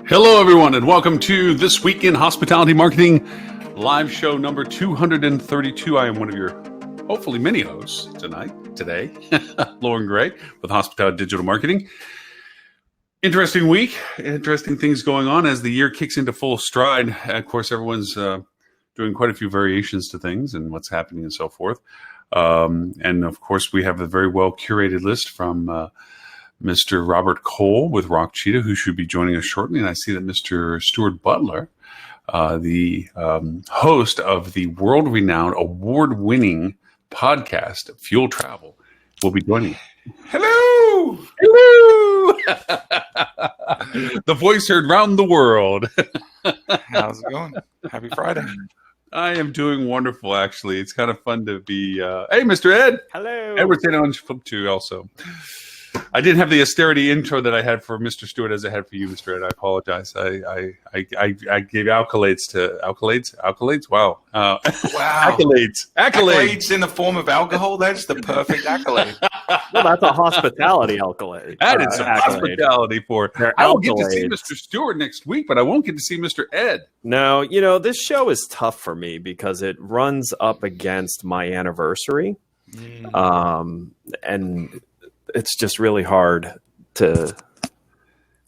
Hello, everyone, and welcome to This Week in Hospitality Marketing live show number 232. I am one of your, hopefully, many hosts today, Loren Gray with Hospitality Digital Marketing. Interesting week, interesting things going on as the year kicks into full stride. Of course, everyone's doing quite a few variations to things and what's happening and so forth. And of course, we have a very well curated list from Mr. Robert Cole with Rock Cheetah, who should be joining us shortly. And I see that Mr. Stuart Butler, the host of the world-renowned, award-winning podcast, Fuel Travel, will be joining. Hello! Hello! The voice heard round the world. How's it going? Happy Friday. I am doing wonderful, actually. It's kind of fun to be... hey, Mr. Ed! Hello! Edward's on flip too, also. I didn't have the austerity intro that I had for Mr. Stewart as I had for you, Mr. Ed. I apologize. I gave accolades to accolades. Wow. Wow. Accolades in the form of alcohol. That's the perfect accolade. Well, that's a hospitality accolade. That is some hospitality for. I will get to see Mr. Stewart next week, but I won't get to see Mr. Ed. No, this show is tough for me because it runs up against my anniversary, and it's just really hard to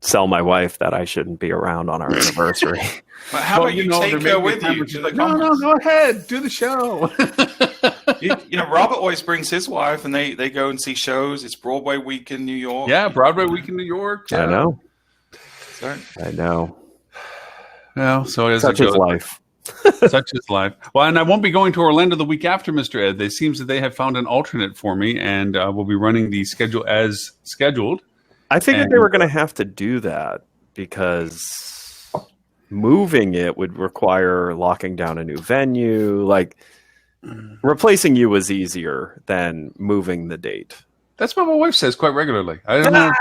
sell my wife that I shouldn't be around on our anniversary. But how about you take her with you? No, go ahead. Do the show. Robert always brings his wife, and they go and see shows. It's Broadway week in New York. Yeah, Broadway week in New York. Yeah. I know. Sorry. I know. Well, so as such is life. Such is life. Well, and I won't be going to Orlando the week after, Mr. Ed. It seems that they have found an alternate for me, and we'll be running the schedule as scheduled. I figured they were going to have to do that because moving it would require locking down a new venue. Like, replacing you was easier than moving the date. That's what my wife says quite regularly. I don't know.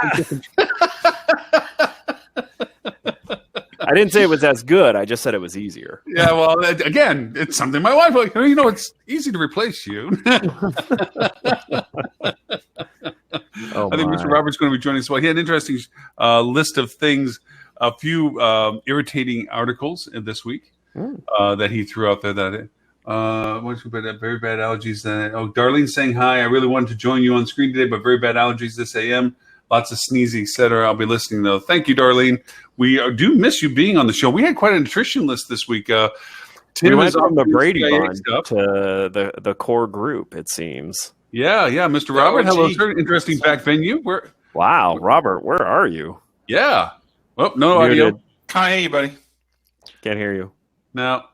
I didn't say it was as good. I just said it was easier. Yeah, well, again, it's something my wife like. It's easy to replace you. I think Mr. Robert's going to be joining us. Well, he had an interesting list of things, a few irritating articles this week that he threw out there. That very bad allergies. Darlene saying hi. I really wanted to join you on screen today, but very bad allergies this AM. Lots of sneezing, etc. I'll be listening, though. Thank you, Darlene. We do miss you being on the show. We had quite an attrition list this week. Tim went from the Brady Bunch to the core group, it seems. Yeah. Mr. Robert, hello, sir. Interesting back venue. Wow, Robert, where are you? Yeah. Oh, no audio. Can't hear you, buddy. Can't hear you. No.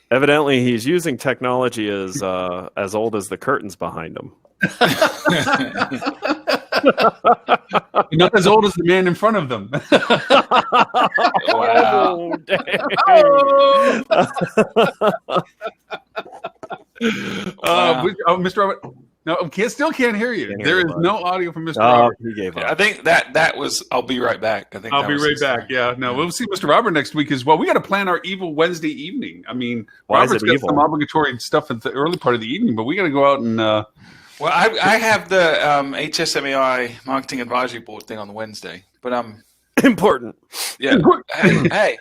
Evidently, he's using technology as old as the curtains behind him. Not as old as the man in front of them. Wow. Mr. Robert, no, still can't hear you. There is no audio from Mr. Robert. He gave up. I think that was. I'll be right back. I'll be right back. Yeah, no, we'll see Mr. Robert next week as well. We got to plan our evil Wednesday evening. I mean, Robert's got some obligatory stuff at the early part of the evening, but we got to go out and. Well, I have the HSMAI Marketing Advisory Board thing on the Wednesday, but important. Yeah. Hey,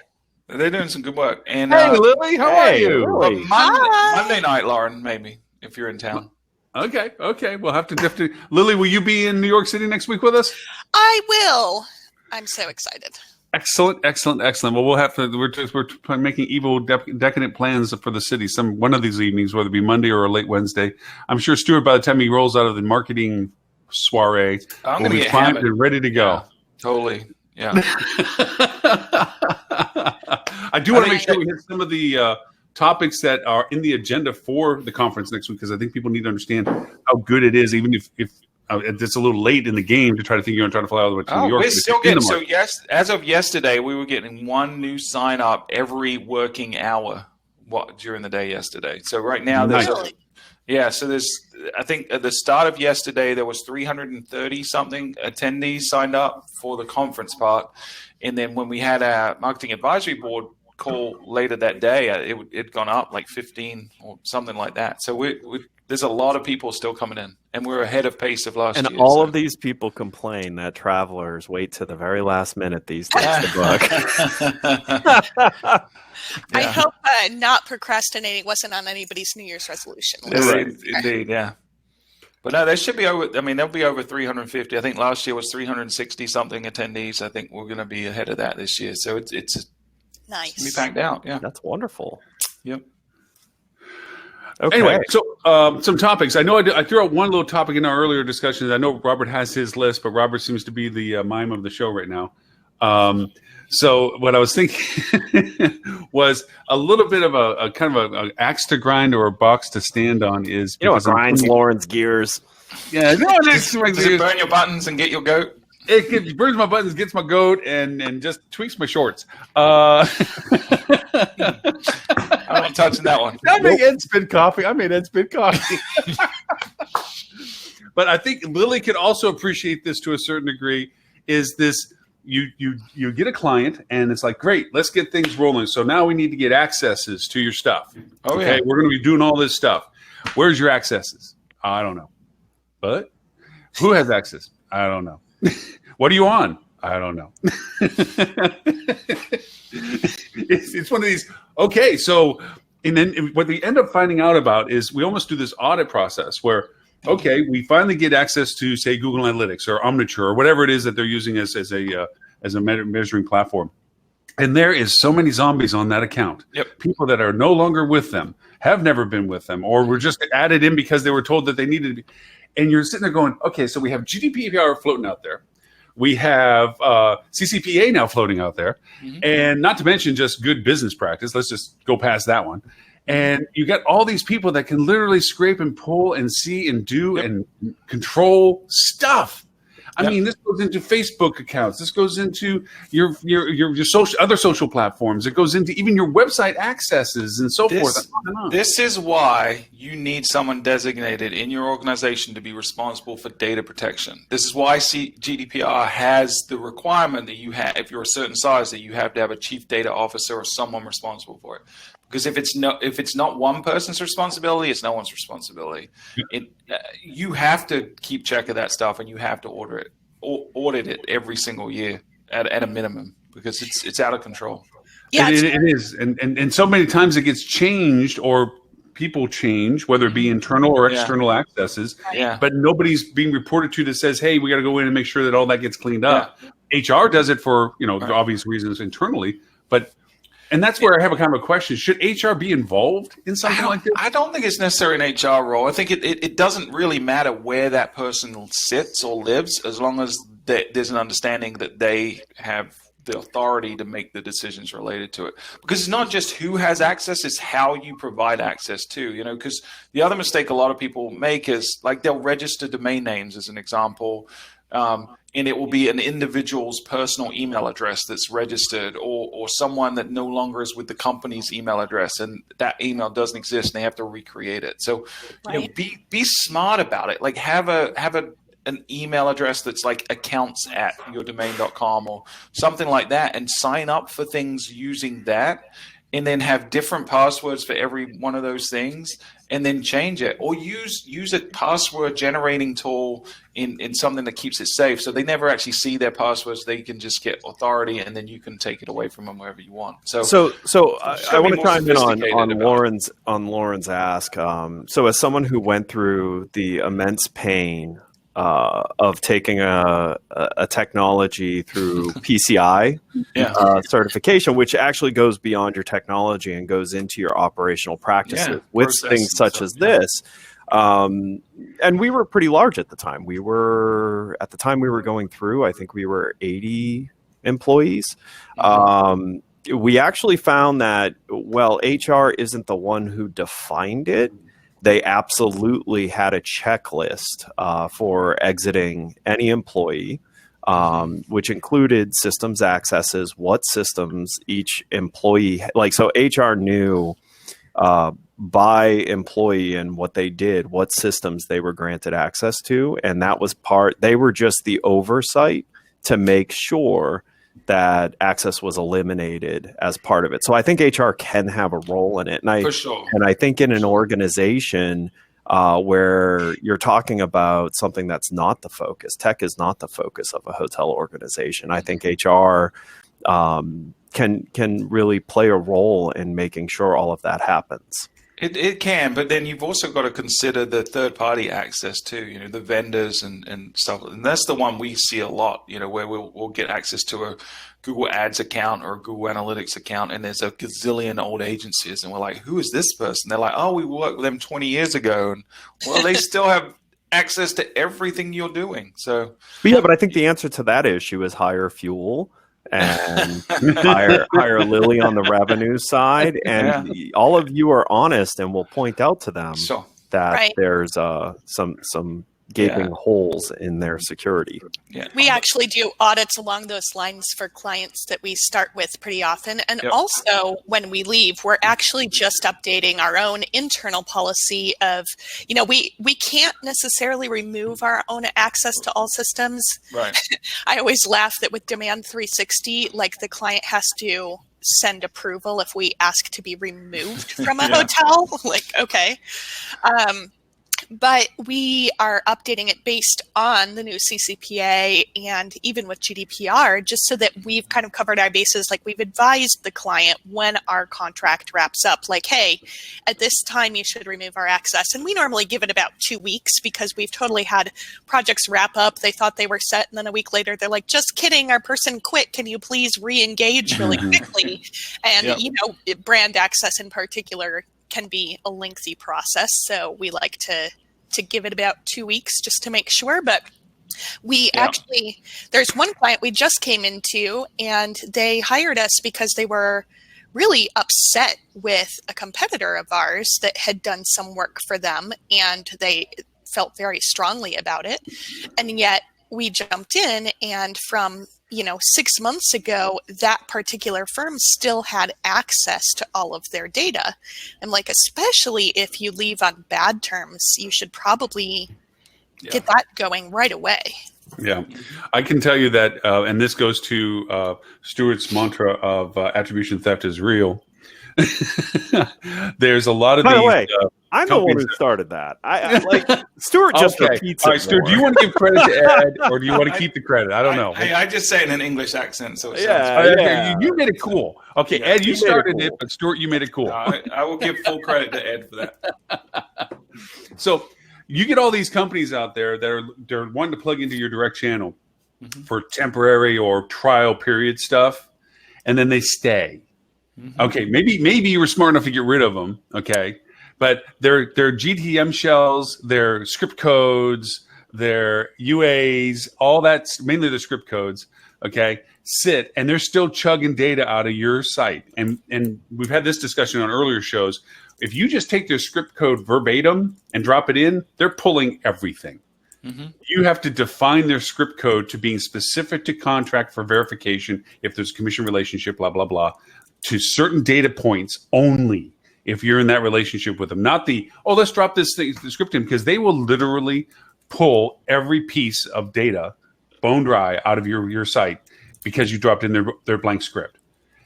they're doing some good work. And hey, Lily, how are you? Really? Monday night, Lauren, maybe if you're in town. Okay. We'll have to. Lily, will you be in New York City next week with us? I will. I'm so excited. Excellent. Well, we'll have to. We're making evil, decadent plans for the city. One of these evenings, whether it be Monday or a late Wednesday. I'm sure Stuart, by the time he rolls out of the marketing soiree, will be primed and ready to go. Yeah, totally. Yeah. I do want to make sure we hit some of the topics that are in the agenda for the conference next week, because I think people need to understand how good it is, even if it's a little late in the game to try to think you're going to try to fly all the way to New York. We're still getting, so yes, as of yesterday, we were getting one new sign up every working hour during the day yesterday. So right now there's I think at the start of yesterday there was 330 something attendees signed up for the conference part, and then when we had our marketing advisory board call later that day, it'd gone up like 15 or something like that. So there's a lot of people still coming in, and we're ahead of pace of last year. And all of these people complain that travelers wait to the very last minute these days to book. I hope not procrastinating wasn't on anybody's New Year's resolution list. Right. Indeed, yeah. But no, there should be over. I mean, there'll be over 350. I think last year was 360 something attendees. I think we're going to be ahead of that this year. So it's nice. Be packed out. Yeah, that's wonderful. Yep. Okay. Anyway, so some topics. I know I threw out one little topic in our earlier discussions. I know Robert has his list, but Robert seems to be the mime of the show right now. So what I was thinking was a little bit of a kind of an axe to grind or a box to stand on is, what grinds Loren's gears. Yeah, no, does it burn your buttons and get your goat? It burns my buttons, gets my goat, and just tweaks my shorts. I'm not touching that one. I made Ed spit coffee. But I think Lily could also appreciate this to a certain degree. Is this you get a client and it's like, great, let's get things rolling. So now we need to get accesses to your stuff. Oh, okay, yeah. We're going to be doing all this stuff. Where's your accesses? I don't know. But who has access? I don't know. What are you on? I don't know. It's one of these. Okay, so and then what we end up finding out about is we almost do this audit process where, okay, we finally get access to, say, Google Analytics or Omniture or whatever it is that they're using as a measuring platform. And there is so many zombies on that account. Yep. People that are no longer with them, have never been with them, or were just added in because they were told that they needed to be. And you're sitting there going, okay, so we have GDPR floating out there. We have CCPA now floating out there. Mm-hmm. And not to mention just good business practice. Let's just go past that one. And you got all these people that can literally scrape and pull and see and do and control stuff. I mean, this goes into Facebook accounts. This goes into your other social platforms. It goes into even your website accesses and so forth. This is why you need someone designated in your organization to be responsible for data protection. This is why GDPR has the requirement that you have, if you're a certain size, that you have to have a chief data officer or someone responsible for it. Because if it's not one person's responsibility, it's no one's responsibility. You have to keep check of that stuff, and you have to audit it every single year at a minimum, because it's out of control. Yeah, it is, and so many times it gets changed or people change, whether it be internal or external accesses. Yeah. But nobody's being reported to that says, "Hey, we got to go in and make sure that all that gets cleaned up." Yeah. HR does it for the obvious reasons internally, but. And that's where I have a kind of a question. Should HR be involved in something like this? I don't think it's necessarily an HR role. I think it doesn't really matter where that person sits or lives, as long as there's an understanding that they have the authority to make the decisions related to it. Because it's not just who has access, it's how you provide access to, because the other mistake a lot of people make is like they'll register domain names as an example. And it will be an individual's personal email address that's registered, or someone that no longer is with the company's email address, and that email doesn't exist, and they have to recreate it. So, be smart about it. Like have an email address that's like accounts@yourdomain.com or something like that, and sign up for things using that, and then have different passwords for every one of those things, and then change it, or use a password generating tool in something that keeps it safe, so they never actually see their passwords. They can just get authority, and then you can take it away from them wherever you want. So I want to chime in on Lauren's ask. So as someone who went through the immense pain of taking a technology through PCI certification, which actually goes beyond your technology and goes into your operational practices with things such as this. And we were pretty large at the time. We were going through, I think we were 80 employees. We actually found that, HR isn't the one who defined it. They absolutely had a checklist for exiting any employee, which included systems accesses, what systems each employee so HR knew by employee and what they did, what systems they were granted access to, and that was they were just the oversight to make sure that access was eliminated as part of it. So I think HR can have a role in it. And For sure. And I think in an organization where you're talking about something that's not the focus, tech is not the focus of a hotel organization. I think HR can really play a role in making sure all of that happens. It can, but then you've also got to consider the third-party access too, the vendors and stuff. And that's the one we see a lot, where we'll get access to a Google Ads account or a Google Analytics account, and there's a gazillion old agencies, and we're like, who is this person? They're like, oh, we worked with them 20 years ago. And, well, they still have access to everything you're doing. So, but I think the answer to that issue is higher fuel. And hire Lily on the revenue side, and all of you are honest, and will point out to them that there's some gaping holes in their security. Yeah. We actually do audits along those lines for clients that we start with pretty often. And also when we leave, we're actually just updating our own internal policy of, we can't necessarily remove our own access to all systems. Right. I always laugh that with Demand 360, like the client has to send approval if we ask to be removed from a hotel. Like, okay. But we are updating it based on the new CCPA and even with GDPR, just so that we've kind of covered our bases. Like we've advised the client when our contract wraps up, like, hey, at this time you should remove our access. And we normally give it about 2 weeks because we've totally had projects wrap up. They thought they were set. And then a week later, they're like, just kidding, our person quit. Can you please re-engage really quickly? And, brand access in particular can be a lengthy process, so we like to give it about 2 weeks just to make sure. But we actually, there's one client we just came into, and they hired us because they were really upset with a competitor of ours that had done some work for them, and they felt very strongly about it. And yet we jumped in, and from 6 months ago, that particular firm still had access to all of their data. I'm like, especially if you leave on bad terms, you should probably get that going right away. Yeah, I can tell you that, and this goes to Stuart's mantra of attribution theft is real. There's a lot of By these. The way, I'm the one who started that. I like Stuart just repeats it. All right, Stuart, do you want to give credit to Ed, or do you want to keep the credit? I don't know. I just say it in an English accent, so it sounds you made it cool. Okay, Ed, you started it, but Stuart, you made it cool. I will give full credit to Ed for that. So you get all these companies out there that they're wanting to plug into your direct channel for temporary or trial period stuff, and then they stay. Okay, maybe you were smart enough to get rid of them. Okay, but their GTM shells, their script codes, their UAs, all that's mainly the script codes. Okay, sit and they're still chugging data out of your site. And we've had this discussion on earlier shows. If you just take their script code verbatim and drop it in, they're pulling everything. You have to define their script code to being specific to contract for verification. If there's a commission relationship, blah blah blah. To certain data points only if you're in that relationship with them. Not let's drop this thing, the script in, because they will literally pull every piece of data bone dry out of your site because you dropped in their blank script.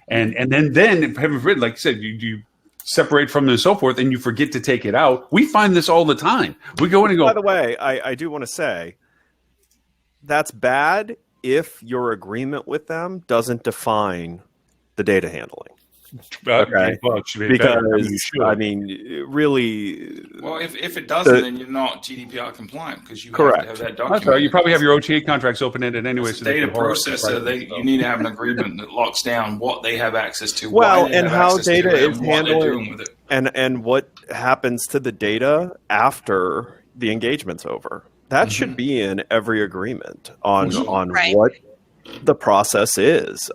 And then if heaven forbid, like I said, you separate from them and so forth, and you forget to take it out. We find this all the time. We go in and go. By the way, I do want to say that's bad if your agreement with them doesn't define the data handling. Okay. Well, because I mean, really. Well, if it doesn't, then you're not GDPR compliant because you correct. have to have that document. That's right. You probably have your OTA contracts open-ended anyway. So data processor, you need to have an agreement that locks down what they have access to. And how data is handled, and what happens to the data after the engagement's over. That should be in every agreement on what the process is,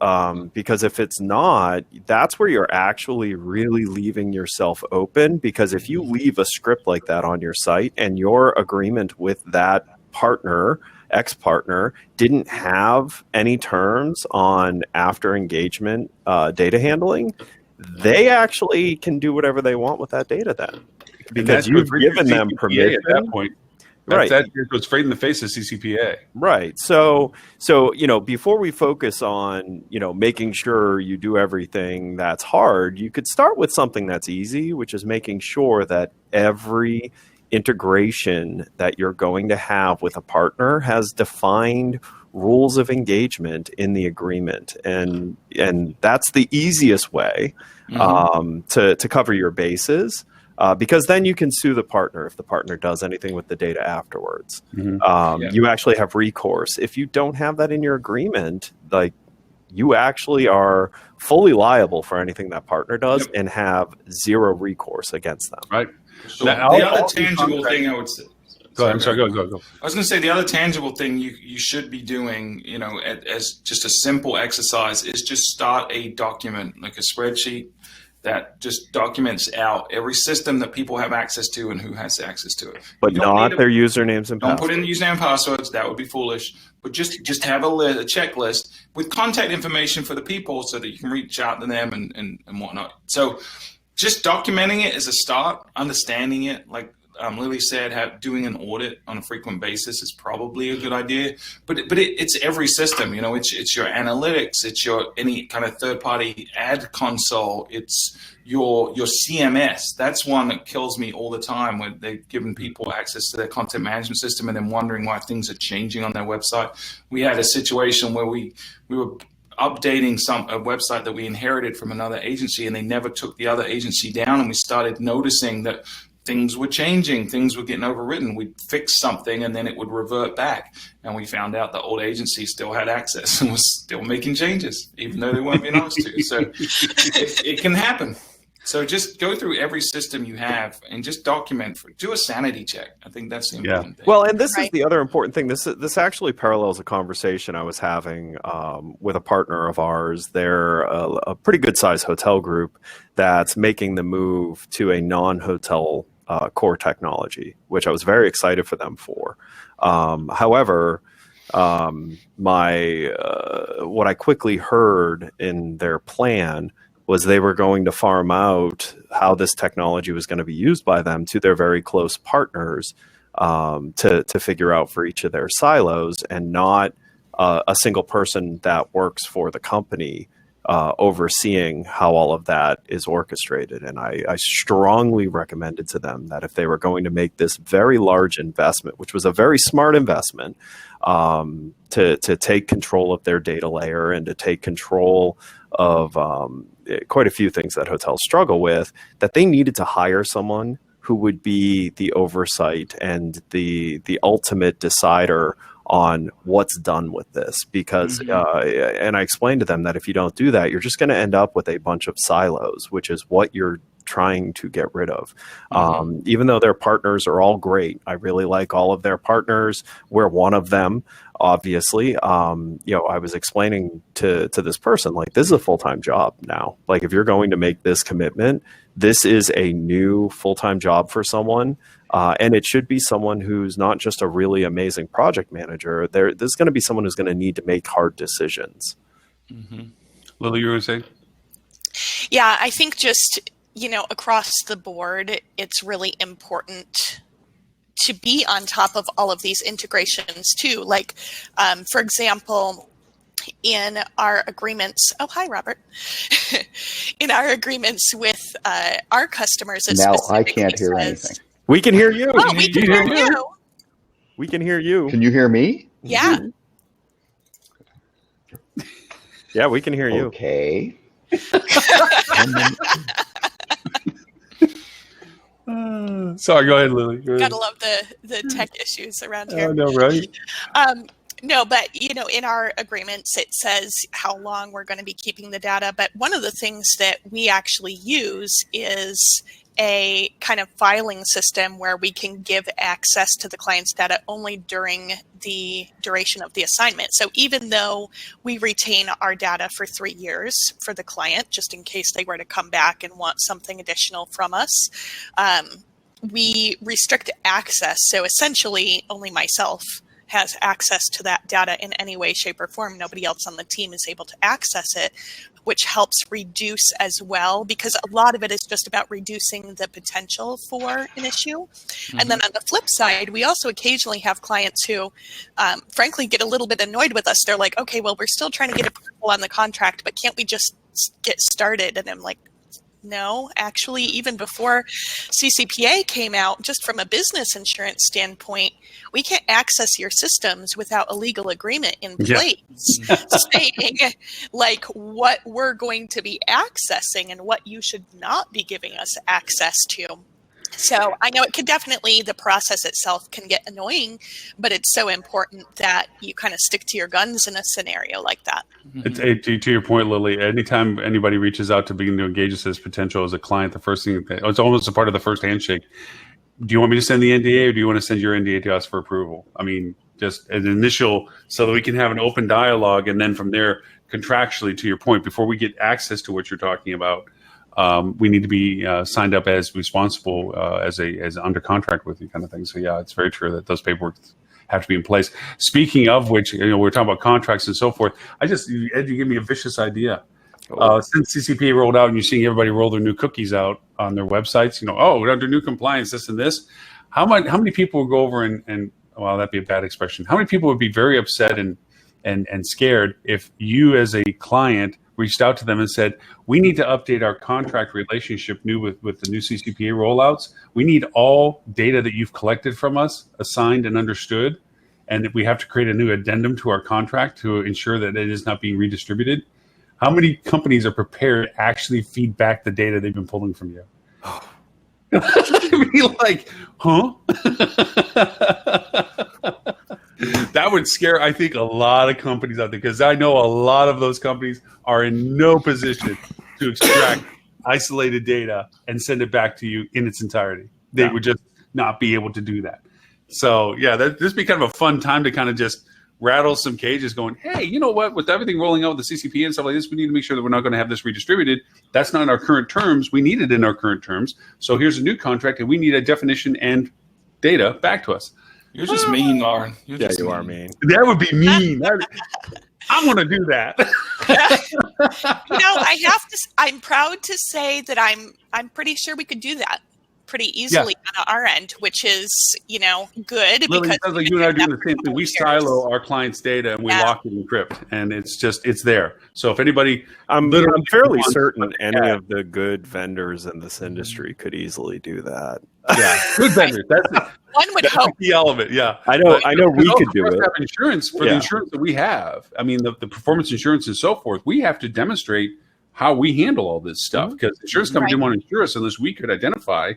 because if it's not, that's where you're actually really leaving yourself open. Because if you leave a script like that on your site and your agreement with that partner, ex-partner, didn't have any terms on after engagement data handling, they actually can do whatever they want with that data then, because you've given them permission. At that point. Right. That goes straight in the face of CCPA. Right. So before we focus on making sure you do everything that's hard, you could start with something that's easy, which is making sure that every integration that you're going to have with a partner has defined rules of engagement in the agreement, and that's the easiest way to cover your bases. Because then you can sue the partner if the partner does anything with the data afterwards. You actually have recourse. If you don't have that in your agreement, like, you actually are fully liable for anything that partner does and have zero recourse against them. Right. So the other tangible thing I would say. Go ahead. I'm sorry. Go. I was going to say the other tangible thing you should be doing, as just a simple exercise, is just start a document, like a spreadsheet, that just documents out every system that people have access to and who has access to it. But not their usernames and passwords. Don't put in the username and passwords. That would be foolish. But just have a checklist with contact information for the people so that you can reach out to them and whatnot. So just documenting it is a start. Understanding it, like Lily said, doing an audit on a frequent basis is probably a good idea. But it's every system. It's your analytics. It's your any kind of third-party ad console. It's your CMS. That's one that kills me all the time, when they've given people access to their content management system and then wondering why things are changing on their website. We had a situation where we were updating a website that we inherited from another agency, and they never took the other agency down, and we started noticing that things were changing, things were getting overwritten. We'd fix something and then it would revert back. And we found out the old agency still had access and was still making changes, even though they weren't being asked to. So it can happen. So just go through every system you have and just document. Do a sanity check. I think that's the important thing. Well, and this is the other important thing. This actually parallels a conversation I was having with a partner of ours. They're a pretty good sized hotel group that's making the move to a non-hotel core technology, which I was very excited for them for. However, what I quickly heard in their plan was they were going to farm out how this technology was going to be used by them to their very close partners to figure out for each of their silos, and not a single person that works for the company overseeing how all of that is orchestrated. And I strongly recommended to them that if they were going to make this very large investment, which was a very smart investment, to take control of their data layer and to take control of quite a few things that hotels struggle with, that they needed to hire someone who would be the oversight and the ultimate decider on what's done with this. Because, and I explained to them that if you don't do that, you're just going to end up with a bunch of silos, which is what you're trying to get rid of. Even though their partners are all great, I really like all of their partners. We're one of them, obviously. I was explaining to this person, like, this is a full-time job now. Like, if you're going to make this commitment, this is a new full-time job for someone. And it should be someone who's not just a really amazing project manager. There's going to be someone who's going to need to make hard decisions. Lily, you were saying? Yeah, I think just, across the board, it's really important to be on top of all of these integrations too. Like, for example, in our agreements, oh, hi, Robert. In our agreements with our customers, now I can't hear anything. We can hear you. Oh, we can hear you. We can hear you. Can you hear me? Yeah. Yeah, we can hear you. Okay. Sorry, go ahead, Lily. Gotta love the tech issues around here. I know, right? No, but in our agreements, it says how long we're going to be keeping the data. But one of the things that we actually use is a kind of filing system where we can give access to the client's data only during the duration of the assignment. So even though we retain our data for 3 years for the client, just in case they were to come back and want something additional from us, we restrict access. So essentially only myself has access to that data in any way, shape, or form. Nobody else on the team is able to access it, which helps reduce as well, because a lot of it is just about reducing the potential for an issue. Mm-hmm. And then on the flip side, we also occasionally have clients who, frankly, get a little bit annoyed with us. They're like, okay, well, we're still trying to get approval on the contract, but can't we just get started? And I'm like, no, actually, even before CCPA came out, just from a business insurance standpoint, we can't access your systems without a legal agreement in place stating like what we're going to be accessing and what you should not be giving us access to. So I know it could definitely, the process itself can get annoying, but it's so important that you kind of stick to your guns in a scenario like that. To your point, Lily, anytime anybody reaches out to begin to engage us as potential as a client, the first thing, it's almost a part of the first handshake. Do you want me to send the NDA or do you want to send your NDA to us for approval? I mean, just an initial, so that we can have an open dialogue, and then from there, contractually, to your point, before we get access to what you're talking about, we need to be signed up as responsible as under contract with you, kind of thing. So yeah, it's very true that those paperwork have to be in place. Speaking of which, we're talking about contracts and so forth. Ed, you gave me a vicious idea. Since CCPA rolled out and you're seeing everybody roll their new cookies out on their websites, we're under new compliance, this and this. How many people would go over and well, that'd be a bad expression. How many people would be very upset and scared if you as a client reached out to them and said, we need to update our contract relationship with the new CCPA rollouts. We need all data that you've collected from us assigned and understood, and that we have to create a new addendum to our contract to ensure that it is not being redistributed. How many companies are prepared to actually feed back the data they've been pulling from you? I mean, like, huh? That would scare, I think, a lot of companies out there, because I know a lot of those companies are in no position to extract isolated data and send it back to you in its entirety. They would just not be able to do that. So, yeah, this would be kind of a fun time to kind of just rattle some cages going, hey, you know what? With everything rolling out with the CCP and stuff like this, we need to make sure that we're not going to have this redistributed. That's not in our current terms. We need it in our current terms. So here's a new contract, and we need a definition and data back to us. You're just mean, Loren. You are mean. That would be mean. I want to do that. I have to. I'm proud to say that I'm pretty sure we could do that pretty easily on our end, which is good. Lily, because it sounds like you and I are doing the same thing. We silo our clients' data and we lock it and encrypt, and it's there. So if anybody, I'm fairly certain any of the good vendors in this industry could easily do that. Yeah, good vendors. That's it. One would hope. The element, yeah. I know we could do it. Have insurance for the insurance that we have. I mean, the performance insurance and so forth. We have to demonstrate how we handle all this stuff, because insurance company didn't want to insure us unless we could identify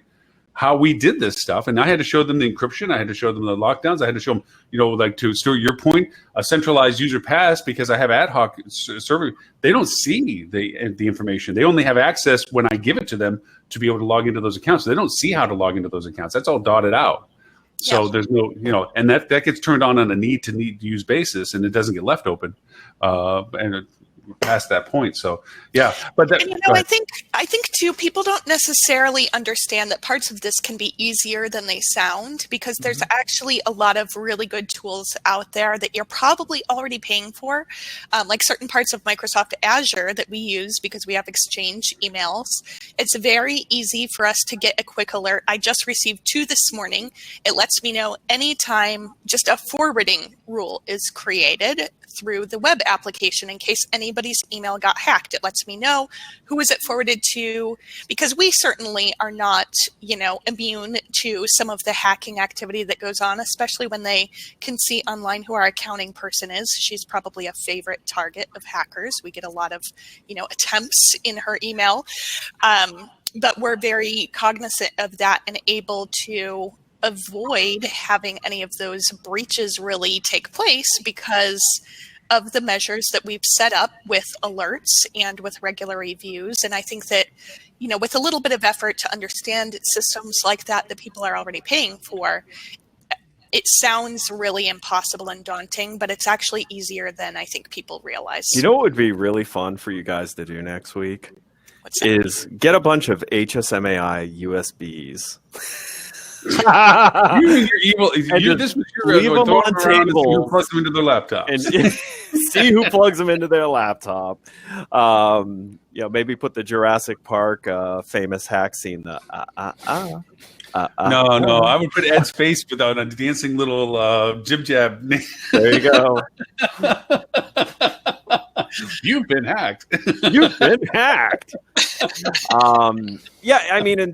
how we did this stuff. And I had to show them the encryption. I had to show them the lockdowns. I had to show them, like to Stuart, your point, a centralized user pass, because I have ad hoc server. They don't see the information. They only have access when I give it to them to be able to log into those accounts. They don't see how to log into those accounts. That's all dotted out. So there's no, and that gets turned on a need to use basis, and it doesn't get left open. And past that point. So yeah, but that, I think too, people don't necessarily understand that parts of this can be easier than they sound, because there's actually a lot of really good tools out there that you're probably already paying for, like certain parts of Microsoft Azure that we use because we have Exchange emails. It's very easy for us to get a quick alert. I just received 2 this morning. It lets me know anytime just a forwarding rule is created through the web application in case anybody's email got hacked. It lets me know who is it forwarded to, because we certainly are not, immune to some of the hacking activity that goes on, especially when they can see online who our accounting person is. She's probably a favorite target of hackers. We get a lot of, attempts in her email. But we're very cognizant of that and able to avoid having any of those breaches really take place because of the measures that we've set up with alerts and with regular reviews. And I think that, with a little bit of effort to understand systems like that people are already paying for, it sounds really impossible and daunting, but it's actually easier than I think people realize. You know what would be really fun for you guys to do next week? What's that? Is get a bunch of HSMAI USBs You and your evil. This was your leave them on tables. Plug them into their laptop. And see who plugs them into their laptop. Maybe put the Jurassic Park famous hack scene. No, I would put Ed's face without a dancing little jib jab. There you go. You've been hacked. You've been hacked. And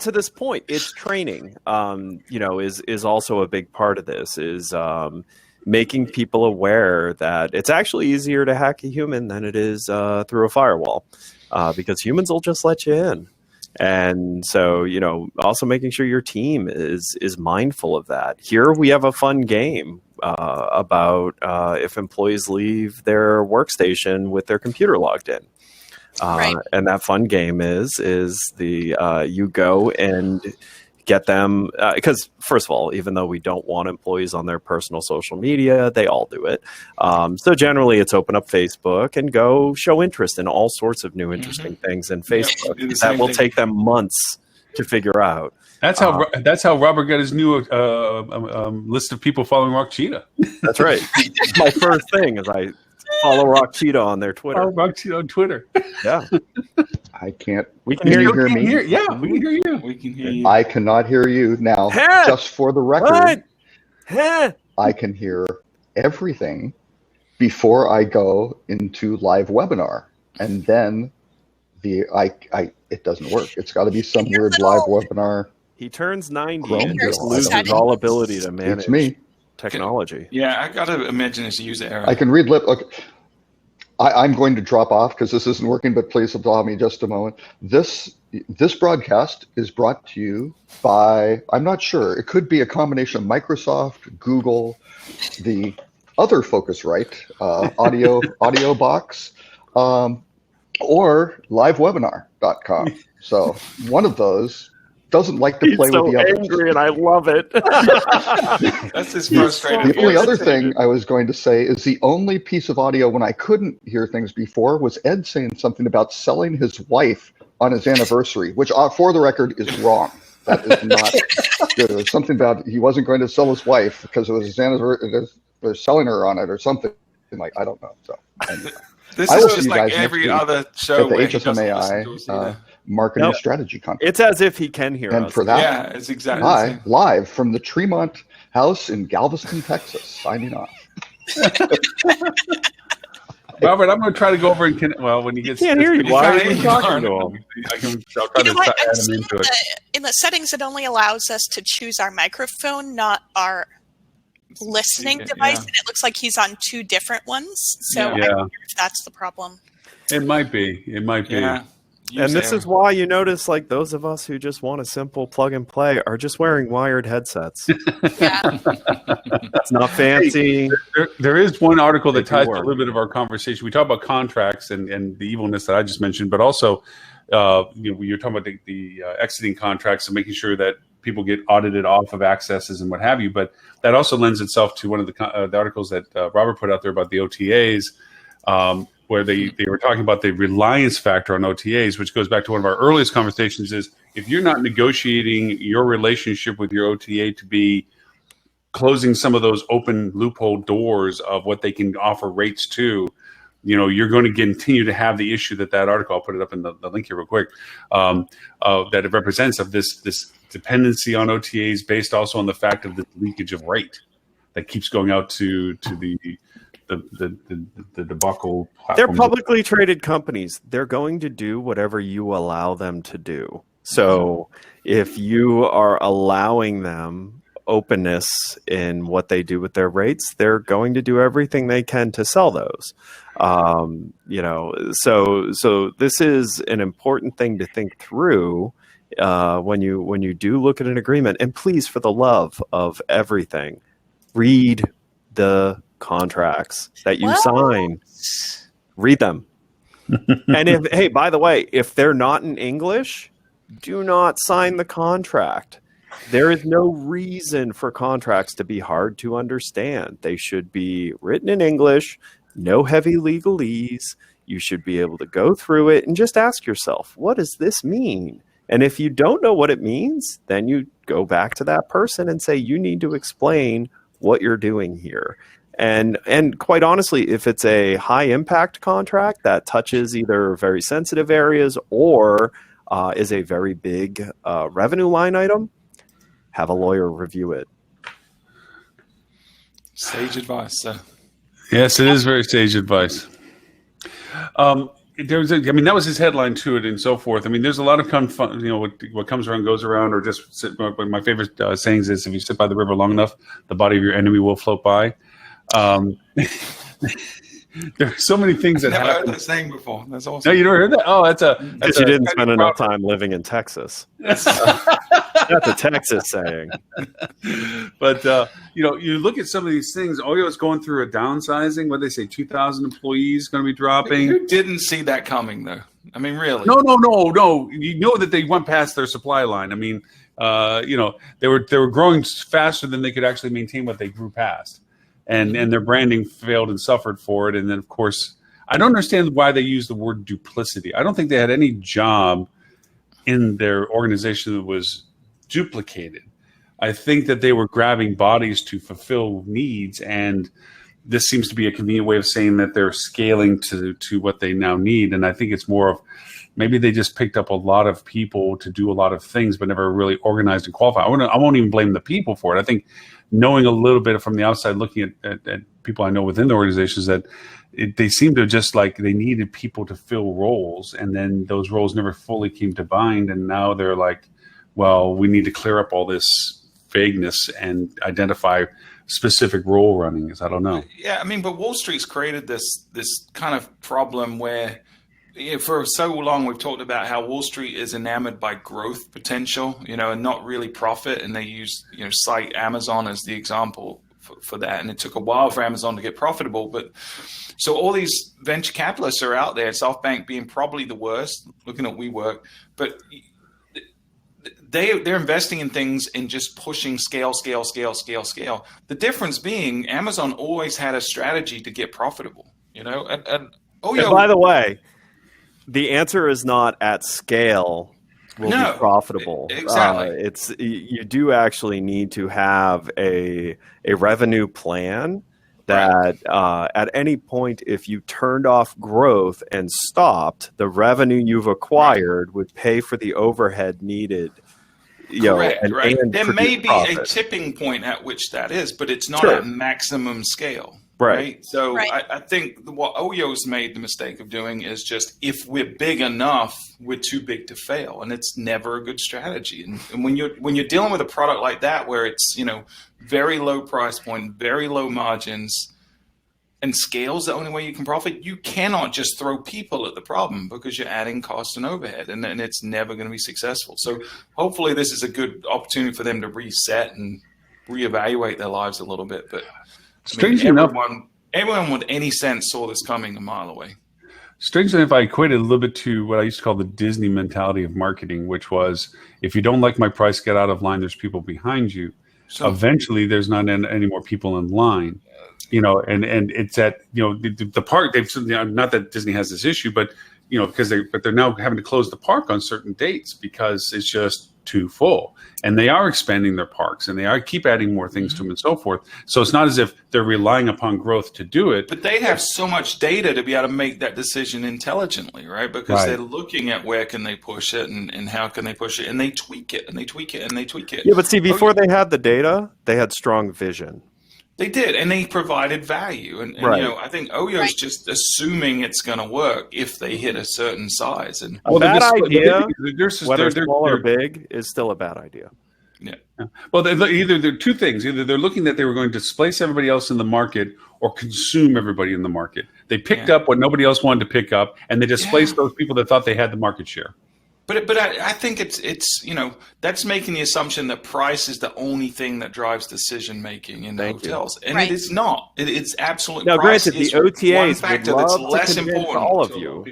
to this point, it's training. Is also a big part of this. Is making people aware that it's actually easier to hack a human than it is through a firewall, because humans will just let you in. And so, also making sure your team is mindful of that. Here we have a fun game about if employees leave their workstation with their computer logged in. Right. And that fun game is you go and get them, because first of all, even though we don't want employees on their personal social media, they all do it. So generally it's open up Facebook and go show interest in all sorts of new interesting things in Facebook that will take them months to figure out. That's how Robert got his new list of people following Rock Cheetah. That's right. My first thing is I follow Rock Cheetah on their Twitter. Follow Rock Cheetah on Twitter. Yeah. I can't. We can hear you. Hear me? Yeah, we can hear you. We can hear you. I cannot hear you now. Just for the record, I can hear everything before I go into live webinar, and then it doesn't work. It's got to be some weird live webinar. He turns 90 Chrome and just bill. loses all ability to manage It's me. technology. Yeah, I got to imagine it's a user error. I can read lip. Look, I'm going to drop off because this isn't working, but please allow me just a moment. This broadcast is brought to you by, I'm not sure, it could be a combination of Microsoft, Google, the other Focusrite audio box, or livewebinar.com. So one of those doesn't like to play with the others. He's so angry, and I love it. That's his frustrating. The only other thing I was going to say is the only piece of audio when I couldn't hear things before was Ed saying something about selling his wife on his anniversary, which for the record is wrong. That is not good. There was something about he wasn't going to sell his wife because it was his anniversary. They're selling her on it or something. Like, I don't know. So anyway. This I is will just see you like guys every next week other show at the where he doesn't listen to us HSMAI either. marketing strategy conference. It's as if he can hear And us. for that, Yeah, it's exactly the same. live from the Tremont House in Galveston, Texas, signing off. Robert, I'm going to try to go over and when he gets. Can't hear you. Why are you can't talking hear to him? I'll try to You know what? add I've him seen into it. in the settings, it only allows us to choose our microphone, not our listening device, and it looks like he's on two different ones. So I wonder if that's the problem. It might be. Yeah. And this is why you notice, like, those of us who just want a simple plug and play are just wearing wired headsets. Yeah. It's not fancy. There is one article that They do ties to a work. little bit of our conversation. We talk about contracts and the evilness that I just mentioned, but also, you're talking about the exiting contracts and making sure that people get audited off of accesses and what have you. But that also lends itself to one of the articles that Robert put out there about the OTAs, where they were talking about the reliance factor on OTAs, which goes back to one of our earliest conversations, is if you're not negotiating your relationship with your OTA to be closing some of those open loophole doors of what they can offer rates to, you're going to continue to have the issue that article, I'll put it up in the link here real quick, that it represents of this dependency on OTAs based also on the fact of the leakage of rate that keeps going out to the debacle. They're publicly traded companies. They're going to do whatever you allow them to do. So if you are allowing them openness in what they do with their rates, they're going to do everything they can to sell those. So this is an important thing to think through when you do look at an agreement. And please, for the love of everything, read the contracts that you sign. Read them. And by the way, if they're not in English, do not sign the contract. There is no reason for contracts to be hard to understand. They should be written in English, no heavy legalese. You should be able to go through it and just ask yourself, what does this mean? And if you don't know what it means, then you go back to that person and say, you need to explain what you're doing here. And quite honestly, if it's a high impact contract that touches either very sensitive areas or is a very big revenue line item, have a lawyer review it. Sage advice, sir. Yes, it is very sage advice. That was his headline to it and so forth. I mean, there's a lot of what comes around goes around, or just my favorite sayings is, if you sit by the river long enough, the body of your enemy will float by. There are so many things that happen. Never heard that saying before. That's awesome. No, you never heard that? Oh, that's Because you didn't spend enough time living in Texas. That's a Texas saying. But you look at some of these things. OYO is going through a downsizing. What they say, 2,000 employees going to be dropping. Who didn't see that coming, though? I mean, really? No. You know that they went past their supply line. I mean, they were growing faster than they could actually maintain what they grew past. And their branding failed and suffered for it. And then, of course, I don't understand why they use the word duplicity. I don't think they had any job in their organization that was duplicated. I think that they were grabbing bodies to fulfill needs, and this seems to be a convenient way of saying that they're scaling to what they now need. And I think it's more of maybe they just picked up a lot of people to do a lot of things, but never really organized and qualified. I won't even blame the people for it. I think knowing a little bit from the outside, looking at people I know within the organizations, that they seem to just like they needed people to fill roles, and then those roles never fully came to bind. And now they're like, well, we need to clear up all this vagueness and identify specific role runnings. I don't know. Yeah, I mean, but Wall Street's created this kind of problem where for so long we've talked about how Wall Street is enamored by growth potential, and not really profit. And they cite Amazon as the example for that. And it took a while for Amazon to get profitable. But so all these venture capitalists are out there, SoftBank being probably the worst, looking at WeWork, but they're investing in things and just pushing scale. The difference being Amazon always had a strategy to get profitable, and by the way, the answer is not at scale will be profitable. Exactly. You do actually need to have a revenue plan that at any point, if you turned off growth and stopped, the revenue you've acquired would pay for the overhead needed. Correct, right. And there may be profit. a tipping point at which that is, but it's not Sure. at maximum scale. Right. So Right. I think what OYO's made the mistake of doing is just, if we're big enough, we're too big to fail, and it's never a good strategy. And when you're dealing with a product like that, where it's very low price point, very low margins, and scale's the only way you can profit, you cannot just throw people at the problem, because you're adding cost and overhead, and it's never going to be successful. So hopefully this is a good opportunity for them to reset and reevaluate their lives a little bit. But strangely enough, everyone with any sense saw this coming a mile away. Strangely enough, I equated a little bit to what I used to call the Disney mentality of marketing, which was, if you don't like my price, get out of line. There's people behind you. So eventually, there's not any more people in line. And it's at the park. They've not that Disney has this issue, but because they're now having to close the park on certain dates because it's just too full. And they are expanding their parks, and they keep adding more things to them and so forth. So it's not as if they're relying upon growth to do it. But they have so much data to be able to make that decision intelligently, right? Because they're looking at where can they push it and how can they push it, and they tweak it and they tweak it and they tweak it. Yeah, but see, before they had the data, they had strong vision. They did, and they provided value. And I think OYO's just assuming it's going to work if they hit a certain size. And a bad idea, whether small or big, is still a bad idea. Yeah. Well, they're two things. Either they're looking that they were going to displace everybody else in the market or consume everybody in the market. They picked up what nobody else wanted to pick up, and they displaced those people that thought they had the market share. But I think it's that's making the assumption that price is the only thing that drives decision making in the hotels, and it is not. It's absolutely. Now, granted, the OTAs would love to convince all of you.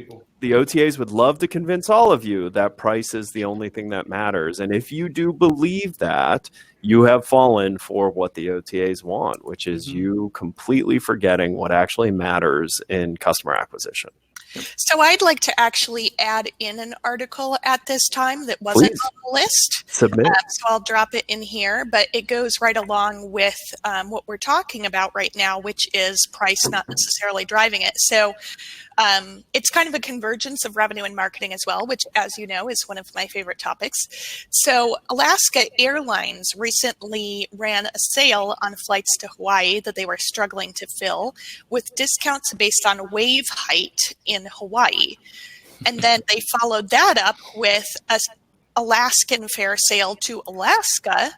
The OTAs would love to convince all of you that price is the only thing that matters, and if you do believe that, you have fallen for what the OTAs want, which is you completely forgetting what actually matters in customer acquisition. So I'd like to actually add in an article at this time that wasn't Please. on the list. Submit. So I'll drop it in here, but it goes right along with what we're talking about right now, which is price not necessarily driving it. So it's kind of a convergence of revenue and marketing as well, which, as you know, is one of my favorite topics. So Alaska Airlines recently ran a sale on flights to Hawaii that they were struggling to fill with discounts based on wave height in Hawaii. And then they followed that up with a Alaskan fare sale to Alaska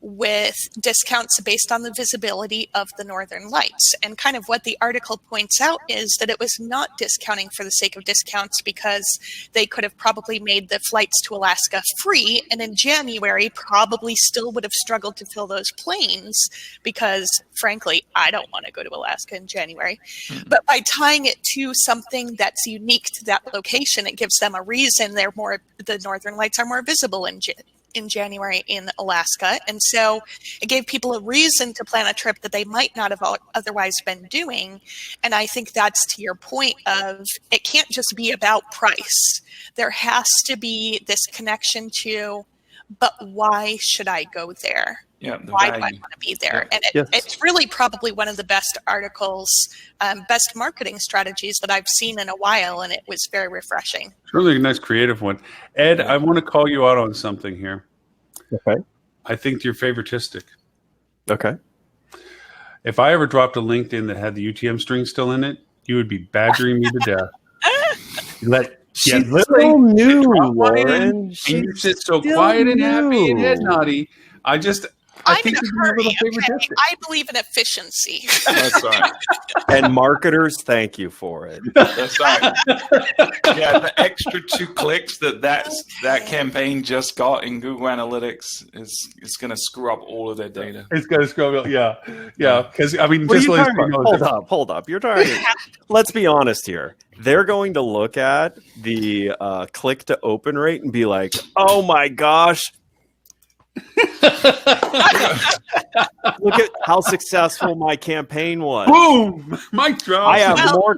with discounts based on the visibility of the northern lights. And kind of what the article points out is that it was not discounting for the sake of discounts, because they could have probably made the flights to Alaska free, and in January probably still would have struggled to fill those planes, because frankly, I don't want to go to Alaska in January. But by tying it to something that's unique to that location, it gives them a reason. The northern lights are more visible in January in Alaska. And so it gave people a reason to plan a trip that they might not have otherwise been doing. And I think that's to your point of, it can't just be about price. There has to be this connection to, but why should I go there? Yeah, the Why do I value. want to be there? Yeah. And it's really probably one of the best articles, best marketing strategies that I've seen in a while, and it was very refreshing. It's really a nice creative one. Ed, I want to call you out on something here. Okay. I think you're favoritistic. Okay. If I ever dropped a LinkedIn that had the UTM string still in it, you would be badgering me to death. She's so new, Lauren. And you sit so quiet and happy and head naughty. I I'm in think a you're a little hurry. Okay? favoritistic. I believe in efficiency. That's right. And marketers, thank you for it. That's right. Yeah, the extra 2 clicks that campaign just got in Google Analytics is going to screw up all of their data. It's going to scroll. Yeah. Because, I mean, What are just you let us talking know about? that- Hold up. You're talking. Let's be honest here. They're going to look at the click to open rate and be like, "Oh my gosh, look at how successful my campaign was. Boom! Mic drop. I have Well,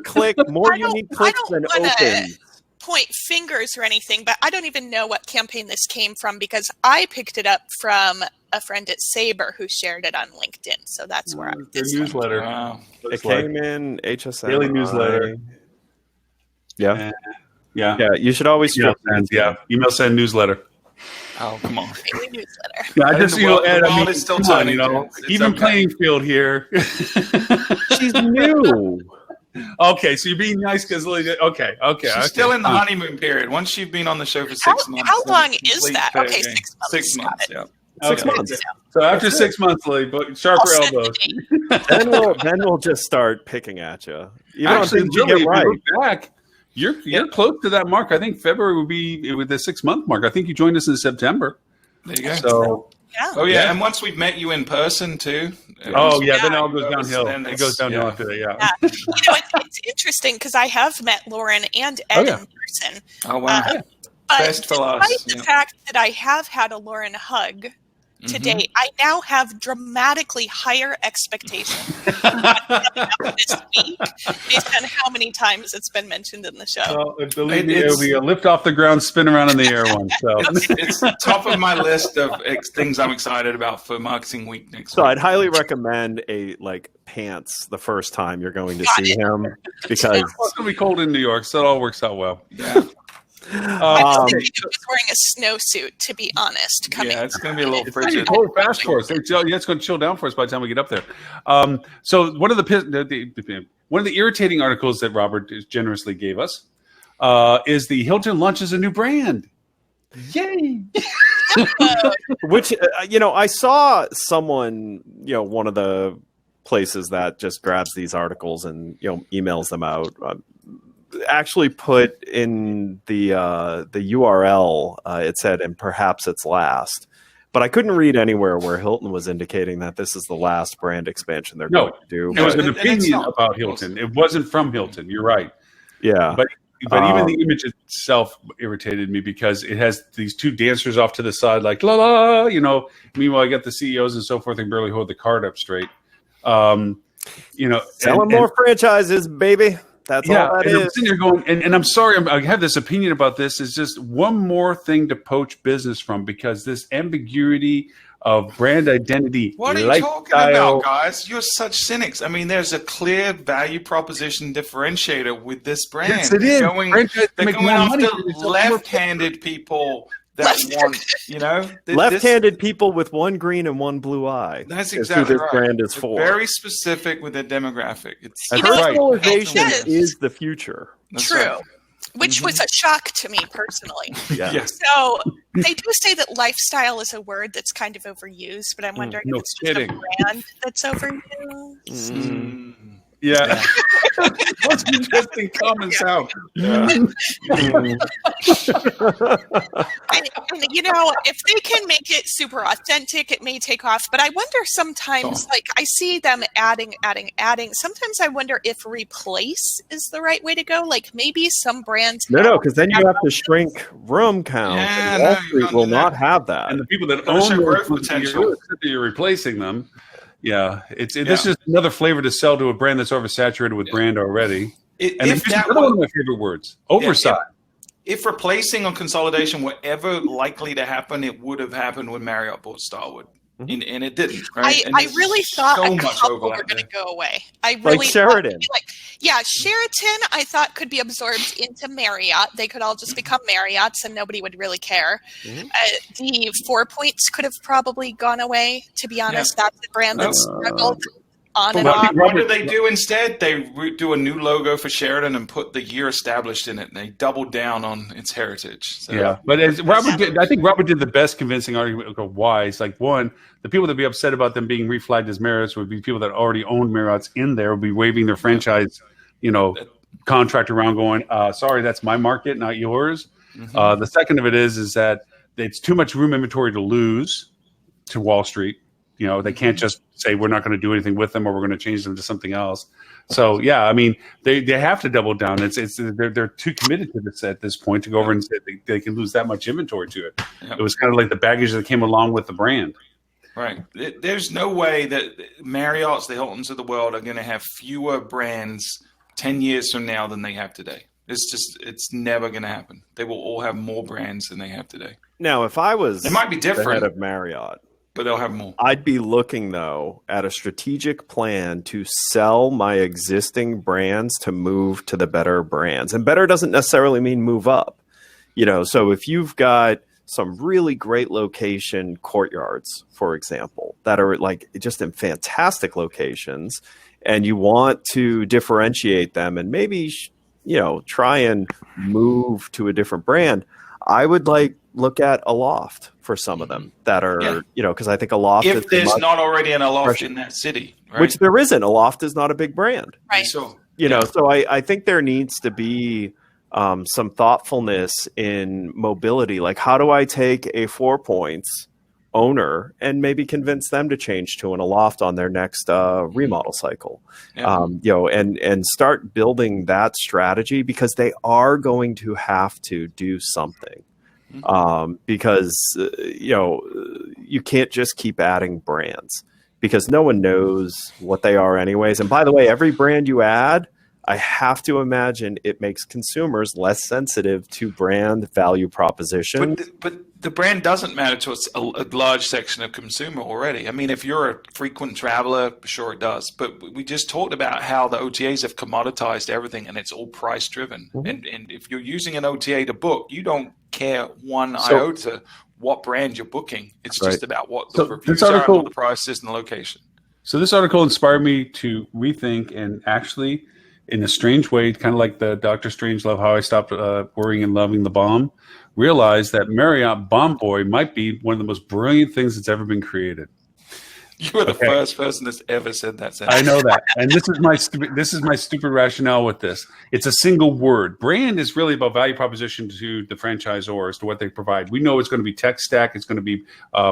more I don't- unique I clicks don't than wanna- opens." Point fingers or anything, but I don't even know what campaign this came from, because I picked it up from a friend at Sabre who shared it on LinkedIn. So that's where Their this newsletter. Wow. It Looks like. came in HSN Daily newsletter. Yeah, Yeah. yeah. You should always Email send, yeah. Email send newsletter. Oh, come on. daily newsletter. Yeah, I I just, think the world- Ed, the I world mean, is still come on, turning, gents. It's even okay. playing field here. She's new. Okay, so you're being nice because okay. She's still in the honeymoon period. Once you've been on the show for 6 months. How long then is complete that? fair Okay, game. 6 months. 6 Got months, it. yeah. 6 Okay. months. So after 6 months, Lee, but sharper I'll send elbows. it. Then we'll just start picking at you. Even on Actually, things you really, get if right. you look back, you're close to that mark. I think February would be with the 6 month mark. I think you joined us in September. There you go. So Yeah. Oh yeah, and once we've met you in person too. then Yeah. it all goes downhill. Then It goes downhill yeah. after that. Yeah. Yeah. It's interesting because I have met Loren and Ed yeah. in person. Oh wow. But Best for despite last, the yeah. fact that I have had a Loren hug to date, I now have dramatically higher expectations this week based on how many times it's been mentioned in the show. Well, believe me, It's- it'll be a lift off the ground, spin around in the air one. So It's top of my list of things I'm excited about for Marketing Week next So week. I'd highly recommend a pants the first time you're going to Got see it. him, because Well, it's gonna be cold in New York, so it all works out well. Yeah, I was um, thinking it was wearing a snowsuit, to be honest. Coming yeah, it's going to be a little It's going to frigid. get cold fast for us. It's going to chill down for us by the time we get up there. So one of the irritating articles that Robert generously gave us is the Hilton launches a new brand. Yay! which I saw someone, one of the places that just grabs these articles and emails them out, actually put in the URL. It said, and perhaps it's last. But I couldn't read anywhere where Hilton was indicating that this is the last brand expansion they're going to do. It was But- an and it's opinion not. about Hilton. It wasn't from Hilton. You're right. yeah. But even the image itself irritated me because it has these two dancers off to the side, like la la. Meanwhile, I got the CEOs and so forth and barely hold the card up straight. Selling and- more franchises, baby. That's Yeah, all that and I'm is. sitting here going, and I'm sorry, I have this opinion about this. Is just one more thing to poach business from, because this ambiguity of brand identity, What are you talking about, guys? You're such cynics. I mean, there's a clear value proposition differentiator with this brand. Yes, it is. They're going after left-handed people that want, left-handed people with one green and one blue eye. That's exactly who this brand is for. Very specific with their demographic. It's personalization is the future. That's True. right. Which was a shock to me personally. Yeah. Yes. So they do say that lifestyle is a word that's kind of overused, but I'm wondering if it's just a brand that's overused. Yeah. What's interesting comments out. And, if they can make it super authentic, it may take off. But I wonder sometimes, like I see them adding. Sometimes I wonder if replace is the right way to go. Like maybe some brands. No, because then you have to shrink room count. And Wall Street will not have that. And the people that own growth potential, you're replacing them. Yeah, this is just another flavor to sell to a brand that's oversaturated with brand already. And it's another one of my favorite words: oversight. If replacing or consolidation were ever likely to happen, it would have happened when Marriott bought Starwood. And it didn't. Right? I really thought a couple were going to go away. I really like Sheraton. Sheraton I thought could be absorbed into Marriott. They could all just become Marriotts and nobody would really care. The 4 Points could have probably gone away, to be honest. That's the brand that struggled on and on. What do they do instead? They do a new logo for Sheraton and put the year established in it, and they doubled down on its heritage. So. Yeah, but I think Robert did the best convincing argument of why. It's like, one, the people that would be upset about them being reflagged as Marriotts would be people that already own Marriotts in there, would be waiving their franchise, contract around, going, sorry, that's my market, not yours. The second of it is that it's too much room inventory to lose to Wall Street. They can't just say we're not going to do anything with them, or we're going to change them to something else. So yeah, I mean, they have to double down. They're too committed to this at this point to go over and say they can lose that much inventory to it. It was kind of like the baggage that came along with the brand. Right. There's no way that Marriott's, the Hiltons of the world, are going to have fewer brands 10 years from now than they have today. It's never going to happen. They will all have more brands than they have today. Now, if I was it might be different, the head of Marriott, but they'll have more. I'd be looking, though, at a strategic plan to sell my existing brands to move to the better brands. And better doesn't necessarily mean move up. So if you've got some really great location courtyards, for example, that are like just in fantastic locations, and you want to differentiate them and maybe, try and move to a different brand, I would look at a loft for some of them that are, because I think a loft if there's not already an loft in that city, right? Which there isn't. A loft is not a big brand. Right. So, so I think there needs to be some thoughtfulness in mobility. Like, how do I take a 4 Points owner and maybe convince them to change to a loft on their next remodel cycle? And start building that strategy, because they are going to have to do something. Because you can't just keep adding brands, because no one knows what they are anyways. And by the way, every brand you add, I have to imagine it makes consumers less sensitive to brand value proposition. But the brand doesn't matter to a large section of consumer already. I mean, if you're a frequent traveler, sure it does. But we just talked about how the OTAs have commoditized everything, and it's all price driven. And if you're using an OTA to book, you don't care one iota what brand you're booking. It's just about what the reviews are, and what the price is, and the location. So this article inspired me to rethink, and actually, in a strange way, kind of like the Dr. Strangelove, how I stopped worrying and loving the bomb, realized that Marriott Bomb Boy might be one of the most brilliant things that's ever been created. You were the first person that's ever said that sentence. I know that, and this is my stupid rationale with this. It's a single word. Brand is really about value proposition to the franchisor as to what they provide. We know it's going to be tech stack. It's going to be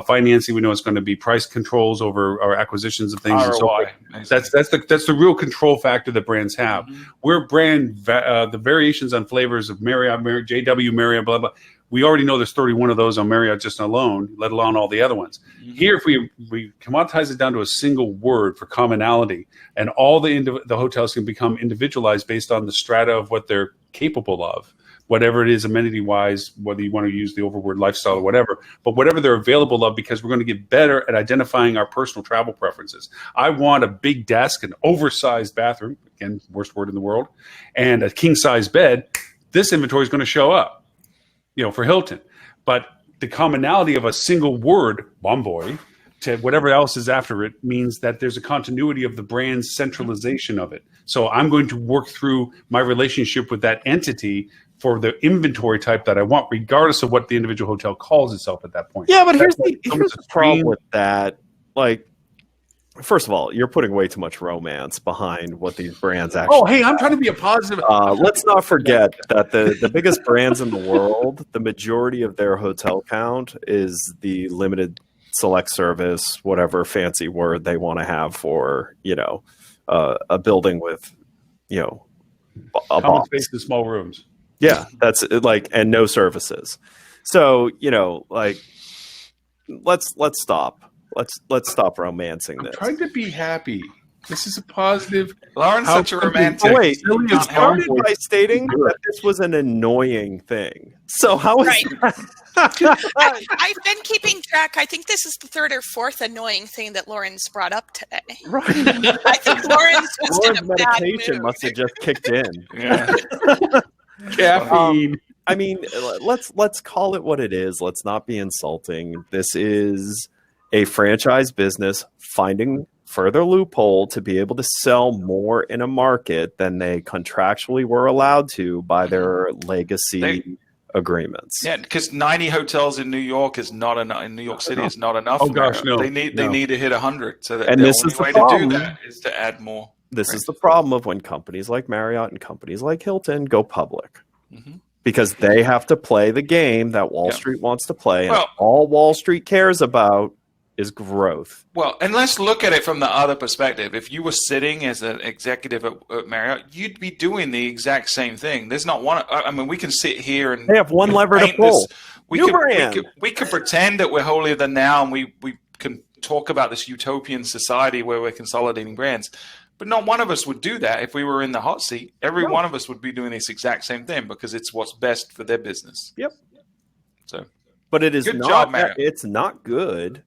financing. We know it's going to be price controls over our acquisitions of things. ROI. And so that's the real control factor that brands have. We're brand the variations on flavors of Marriott, JW, Marriott, blah blah. We already know there's 31 of those on Marriott just alone, let alone all the other ones. Mm-hmm. Here, if we commoditize it down to a single word for commonality, and all the hotels can become individualized based on the strata of what they're capable of, whatever it is amenity-wise, whether you want to use the overword lifestyle or whatever, but whatever they're available of, because we're going to get better at identifying our personal travel preferences. I want a big desk, an oversized bathroom, again, worst word in the world, and a king-size bed. This inventory is going to show up, for Hilton. But the commonality of a single word, Bomboy, to whatever else is after it, means that there's a continuity of the brand's centralization of it. So I'm going to work through my relationship with that entity for the inventory type that I want, regardless of what the individual hotel calls itself at that point. Yeah, but here's the problem with that. Like, first of all, you're putting way too much romance behind what these brands actually. Oh, hey, I'm trying to be a positive. Let's not forget that the biggest brands in the world, the majority of their hotel count is the limited select service, whatever fancy word they want to have for, a building with, a common space in small rooms. Yeah, that's and no services. So, let's stop. Let's stop romancing this. I'm trying to be happy. This is a positive. Lauren's such a romantic. Oh, wait, you started by stating that this was an annoying thing. So how is that? I've been keeping track. I think this is the third or fourth annoying thing that Loren's brought up today. Right. I think Loren's just in a bad medication mood. must have just kicked in. Yeah. Caffeine. I mean, let's call it what it is. Let's not be insulting. This is a franchise business finding further loophole to be able to sell more in a market than they contractually were allowed to by their legacy agreements. Yeah, because 90 hotels in New York is not enough. In New York City is not enough. Oh gosh, no. They need to hit 100. So and this is the way problem. To do that is to add more. This is the problem of when companies like Marriott and companies like Hilton go public. Mm-hmm. Because they have to play the game that Wall Street wants to play, and all Wall Street cares about is growth. Well, and let's look at it from the other perspective. If you were sitting as an executive at Marriott, you'd be doing the exact same thing. There's not one. I mean, we can sit here and they have one lever to pull. We could pretend that we're holier than thou, and we can talk about this utopian society where we're consolidating brands. But not one of us would do that if we were in the hot seat. Every one of us would be doing this exact same thing because it's what's best for their business. Yep. So, but it is good not. job, Marriott. It's not good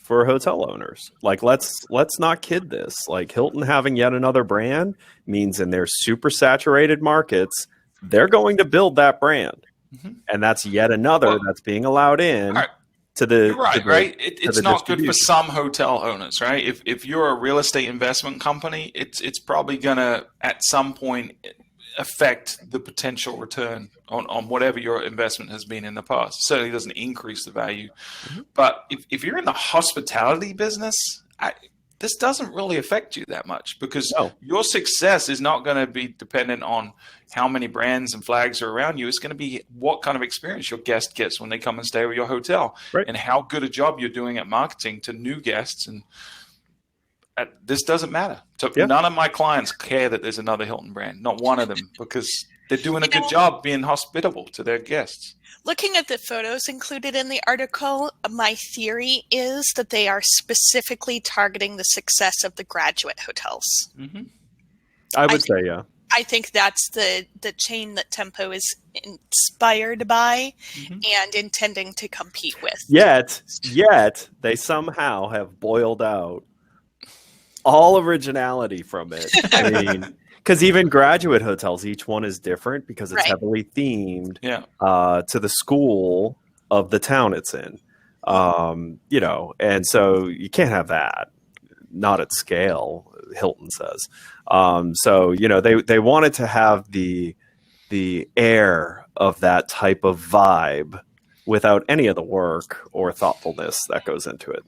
for hotel owners. Like, let's not kid this. Like, Hilton having yet another brand means in their super saturated markets, they're going to build that brand, and that's yet another that's being allowed in. To the, right. It's not good for some hotel owners, right? If you're a real estate investment company, it's probably gonna at some point affect the potential return on whatever your investment has been in the past. It certainly doesn't increase the value. Mm-hmm. But if you're in the hospitality business, this doesn't really affect you that much because your success is not going to be dependent on how many brands and flags are around you. It's going to be what kind of experience your guest gets when they come and stay with your hotel, and how good a job you're doing at marketing to new guests. And this doesn't matter. So none of my clients care that there's another Hilton brand, not one of them, because they're doing a good job being hospitable to their guests. Looking at the photos included in the article, my theory is that they are specifically targeting the success of the graduate hotels. Mm-hmm. I would say, yeah. I think that's the chain that Tempo is inspired by and intending to compete with. Yet, they somehow have boiled out all originality from it. I mean, because even graduate hotels, each one is different because it's heavily themed to the school of the town it's in. And so you can't have that. Not at scale, Hilton says. They wanted to have the air of that type of vibe without any of the work or thoughtfulness that goes into it.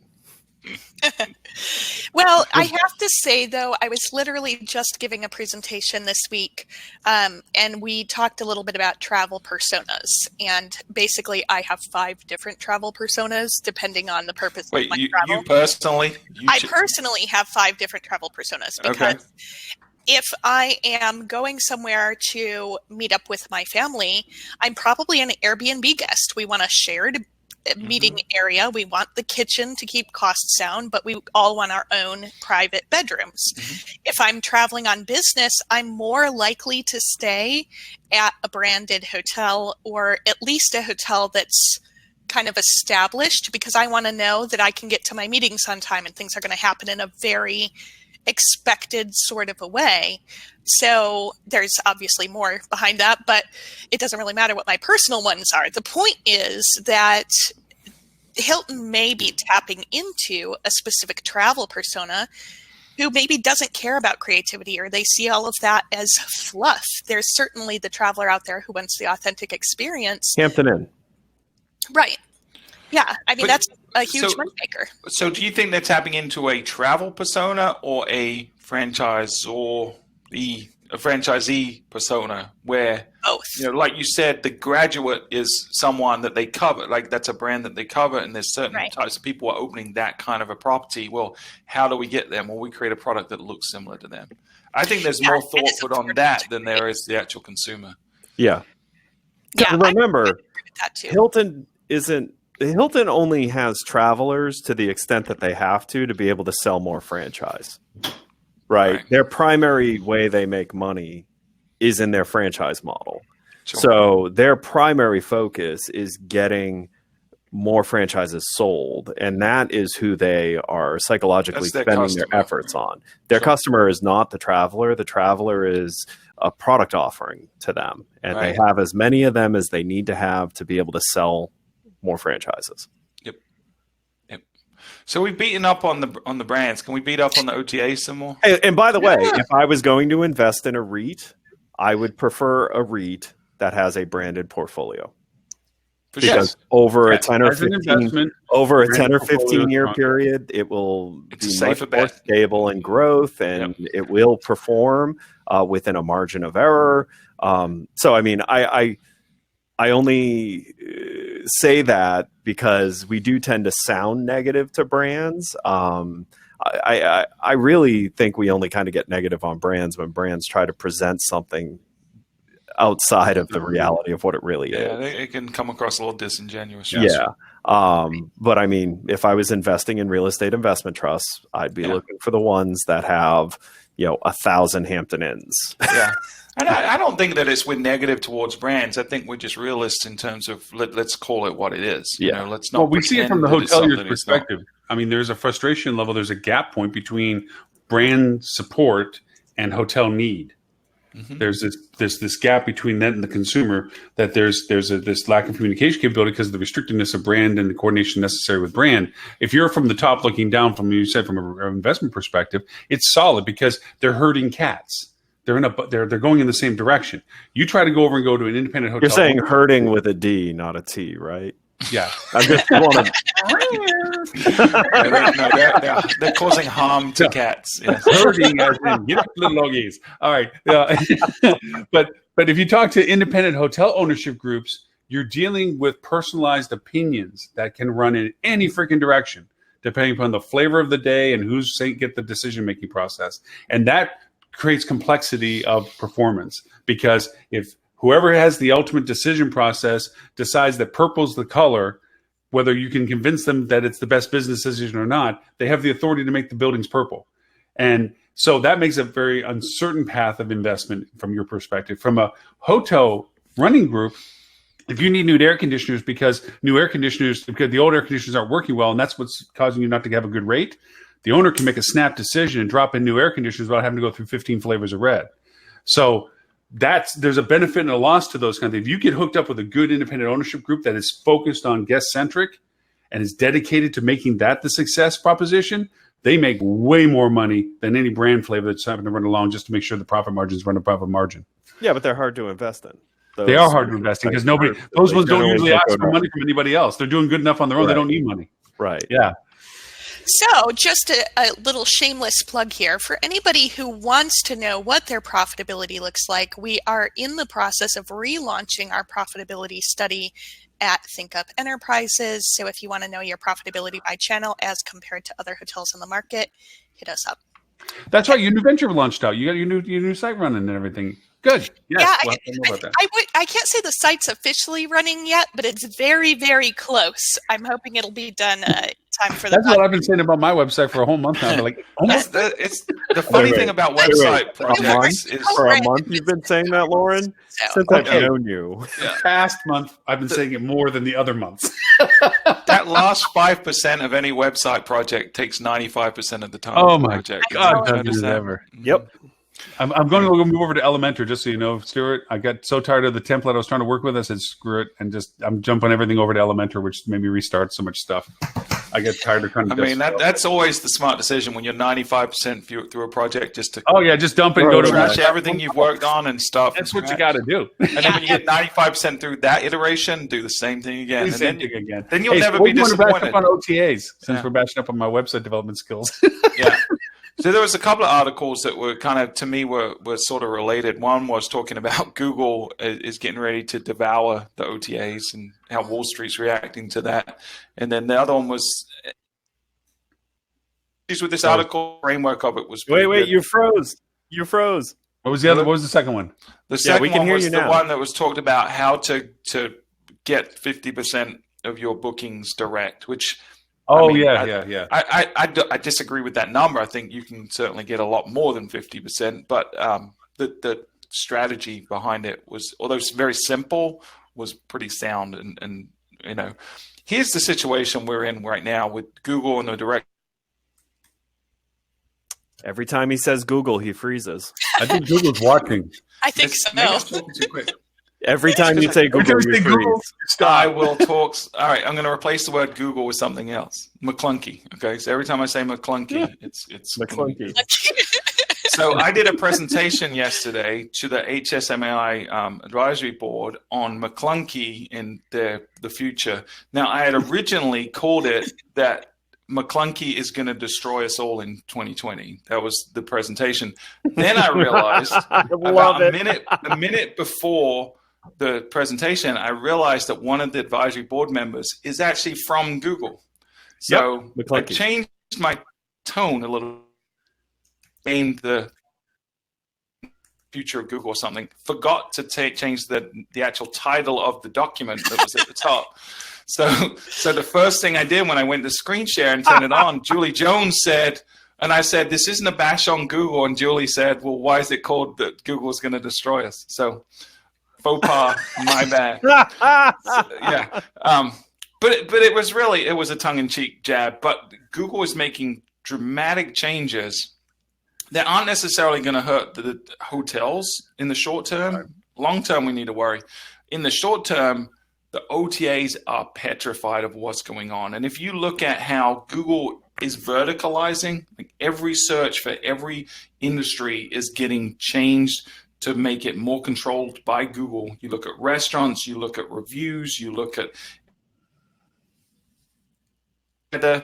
Well, I have to say, though, I was literally just giving a presentation this week, and we talked a little bit about travel personas. And basically, I have 5 different travel personas, depending on the purpose of my travel. You personally? I personally have 5 different travel personas because if I am going somewhere to meet up with my family, I'm probably an Airbnb guest. We want a shared meeting area. We want the kitchen to keep costs down, but we all want our own private bedrooms. If I'm traveling on business, I'm more likely to stay at a branded hotel, or at least a hotel that's kind of established, because I want to know that I can get to my meetings on time and things are going to happen in a very expected sort of a way. So there's obviously more behind that, but it doesn't really matter what my personal ones are. The point is that Hilton may be tapping into a specific travel persona who maybe doesn't care about creativity, or they see all of that as fluff. There's certainly the traveler out there who wants the authentic experience. Hampton Inn. Right. Yeah. I mean, But- that's a huge money maker. So do you think they're tapping into a travel persona or a franchisee persona where, Both. like you said, the graduate is someone that they cover, like that's a brand that they cover, and there's certain Right. types of people who are opening that kind of a property. Well, how do we get them? Well, we create a product that looks similar to them. I think there's more thought it's put on important that to than there is the actual consumer. Yeah. Yeah, Remember, I agree with that too. Hilton only has travelers to the extent that they have to be able to sell more franchise. Right. Their primary way they make money is in their franchise model. Sure. So their primary focus is getting more franchises sold, and that is who they are psychologically That's their spending their customer. efforts on. Their Sure. customer is not the traveler. The traveler is a product offering to them, and Right. they have as many of them as they need to have to be able to sell more franchises. So we've beaten up on the brands. Can we beat up on the OTA some more? And by the way, if I was going to invest in a REIT, I would prefer a REIT that has a branded portfolio. For Because sure. over a As 10 or an 15 investment, over a branded 10 or portfolio 15 is year fine. period, it will It's a be safer much more bet. stable in growth, and it will perform within a margin of error. So, I mean, I only say that because we do tend to sound negative to brands. I really think we only kind of get negative on brands when brands try to present something outside of the reality of what it really Yeah, is. it can come across a little disingenuous. Yeah. But I mean, if I was investing in real estate investment trusts, I'd be looking for the ones that have, 1,000 Hampton Inns. Yeah. And I don't think that we're negative towards brands. I think we're just realists in terms of let's call it what it is. Let's not. Well, we see it from the pretend that it's hotelier's something it's not. perspective. I mean, there's a frustration level. There's a gap point between brand support and hotel need. Mhm. There's this gap between that and the consumer, that there's this lack of communication capability because of the restrictiveness of brand and the coordination necessary with brand. If you're from the top looking down, from you said from an investment perspective, it's solid because they're herding cats. They're going in the same direction. You try to go over and go to an independent hotel. You're saying herding with a D, not a T, right? Yeah. I'm just want to. They're causing harm to cats. Yes. Herding as in get up, little doggies. All right. But if you talk to independent hotel ownership groups, you're dealing with personalized opinions that can run in any freaking direction, depending upon the flavor of the day and who's get the decision-making process. And that creates complexity of performance, because if whoever has the ultimate decision process decides that purple's the color, whether you can convince them that it's the best business decision or not, they have the authority to make the buildings purple. And so that makes a very uncertain path of investment from your perspective. From a hotel running group, if you need new air conditioners because the old air conditioners aren't working well, and that's what's causing you not to have a good rate, the owner can make a snap decision and drop in new air conditioners without having to go through 15 flavors of red. So there's a benefit and a loss to those kind of things. If you get hooked up with a good independent ownership group that is focused on guest-centric and is dedicated to making that the success proposition, they make way more money than any brand flavor that's having to run along just to make sure the profit margins run a profit margin. Yeah, but they're hard to invest in. They are hard to invest in because those ones don't usually ask for money from anybody else. They're doing good enough on their own. They don't need money. Right. Yeah. So just a little shameless plug here. For anybody who wants to know what their profitability looks like, we are in the process of relaunching our profitability study at ThinkUp Enterprises. So if you want to know your profitability by channel as compared to other hotels in the market, hit us up. That's right. Your new venture launched out. You got your new site running and everything. Good. Yes. Yeah, We'll have to know about that. I can't say the site's officially running yet, but it's very, very close. I'm hoping it'll be done time for the That's what I've been saying about my website for a whole month now. Like, almost. It's the funny thing about website projects is For a month you've been saying that, Lauren? Since I've known you. Past month, I've been saying it more than the other months. that last 5% of any website project takes 95% of the time. Oh of the my project. God, You does notice it that? ever. Yep. I'm going to move over to Elementor, just so you know, Stuart. I got so tired of the template I was trying to work with. I said, screw it. And I'm jumping everything over to Elementor, which made me restart so much stuff. I get tired of trying to that's always the smart decision when you're 95% through a project, just to just dump it and go to trash everything you've worked on and stuff. That's what you got to do. And then when you get 95% through that iteration, do the same thing again. Do the same thing again. Then you'll never so be we want to bash disappointed. up on OTAs, since we're bashing up on my website development skills. Yeah. So there was a couple of articles that were kind of, to me, were sort of related. One was talking about Google is getting ready to devour the OTAs and how Wall Street's reacting to that. And then the other one was, with this article, framework of it was Wait, good. you froze. You froze. What was the other? What was the second one? The second we can one hear was you the now. one that was talked about how to get 50% of your bookings direct, which I disagree with that number. I think you can certainly get a lot more than 50%, but the strategy behind it was, although it's very simple, was pretty sound. And you know, here's the situation we're in right now with Google and the direct. Every time he says Google, he freezes. I think Google's watching. I think Maybe I'm so. talking too quick. Every time you say Google, you freeze. I will talk. All right, I'm going to replace the word Google with something else. McClunky. Okay, so every time I say McClunky, it's McClunky. So I did a presentation yesterday to the HSMAI advisory board on McClunky in the future. Now, I had originally called it that McClunky is going to destroy us all in 2020. That was the presentation. Then I realized about a minute before the presentation, I realized that one of the advisory board members is actually from Google. So I changed my tone a little, named the future of Google or something, forgot to change the actual title of the document that was at the top. So the first thing I did when I went to screen share and turn it on, Julie Jones said, and I said, this isn't a bash on Google. And Julie said, well, why is it called that Google is going to destroy us? So faux pas, my bad. But it was a tongue-in-cheek jab. But Google is making dramatic changes that aren't necessarily going to hurt the hotels in the short term. Right. Long term, we need to worry. In the short term, the OTAs are petrified of what's going on. And if you look at how Google is verticalizing, like every search for every industry is getting changed to make it more controlled by Google. You look at restaurants, you look at reviews, you look at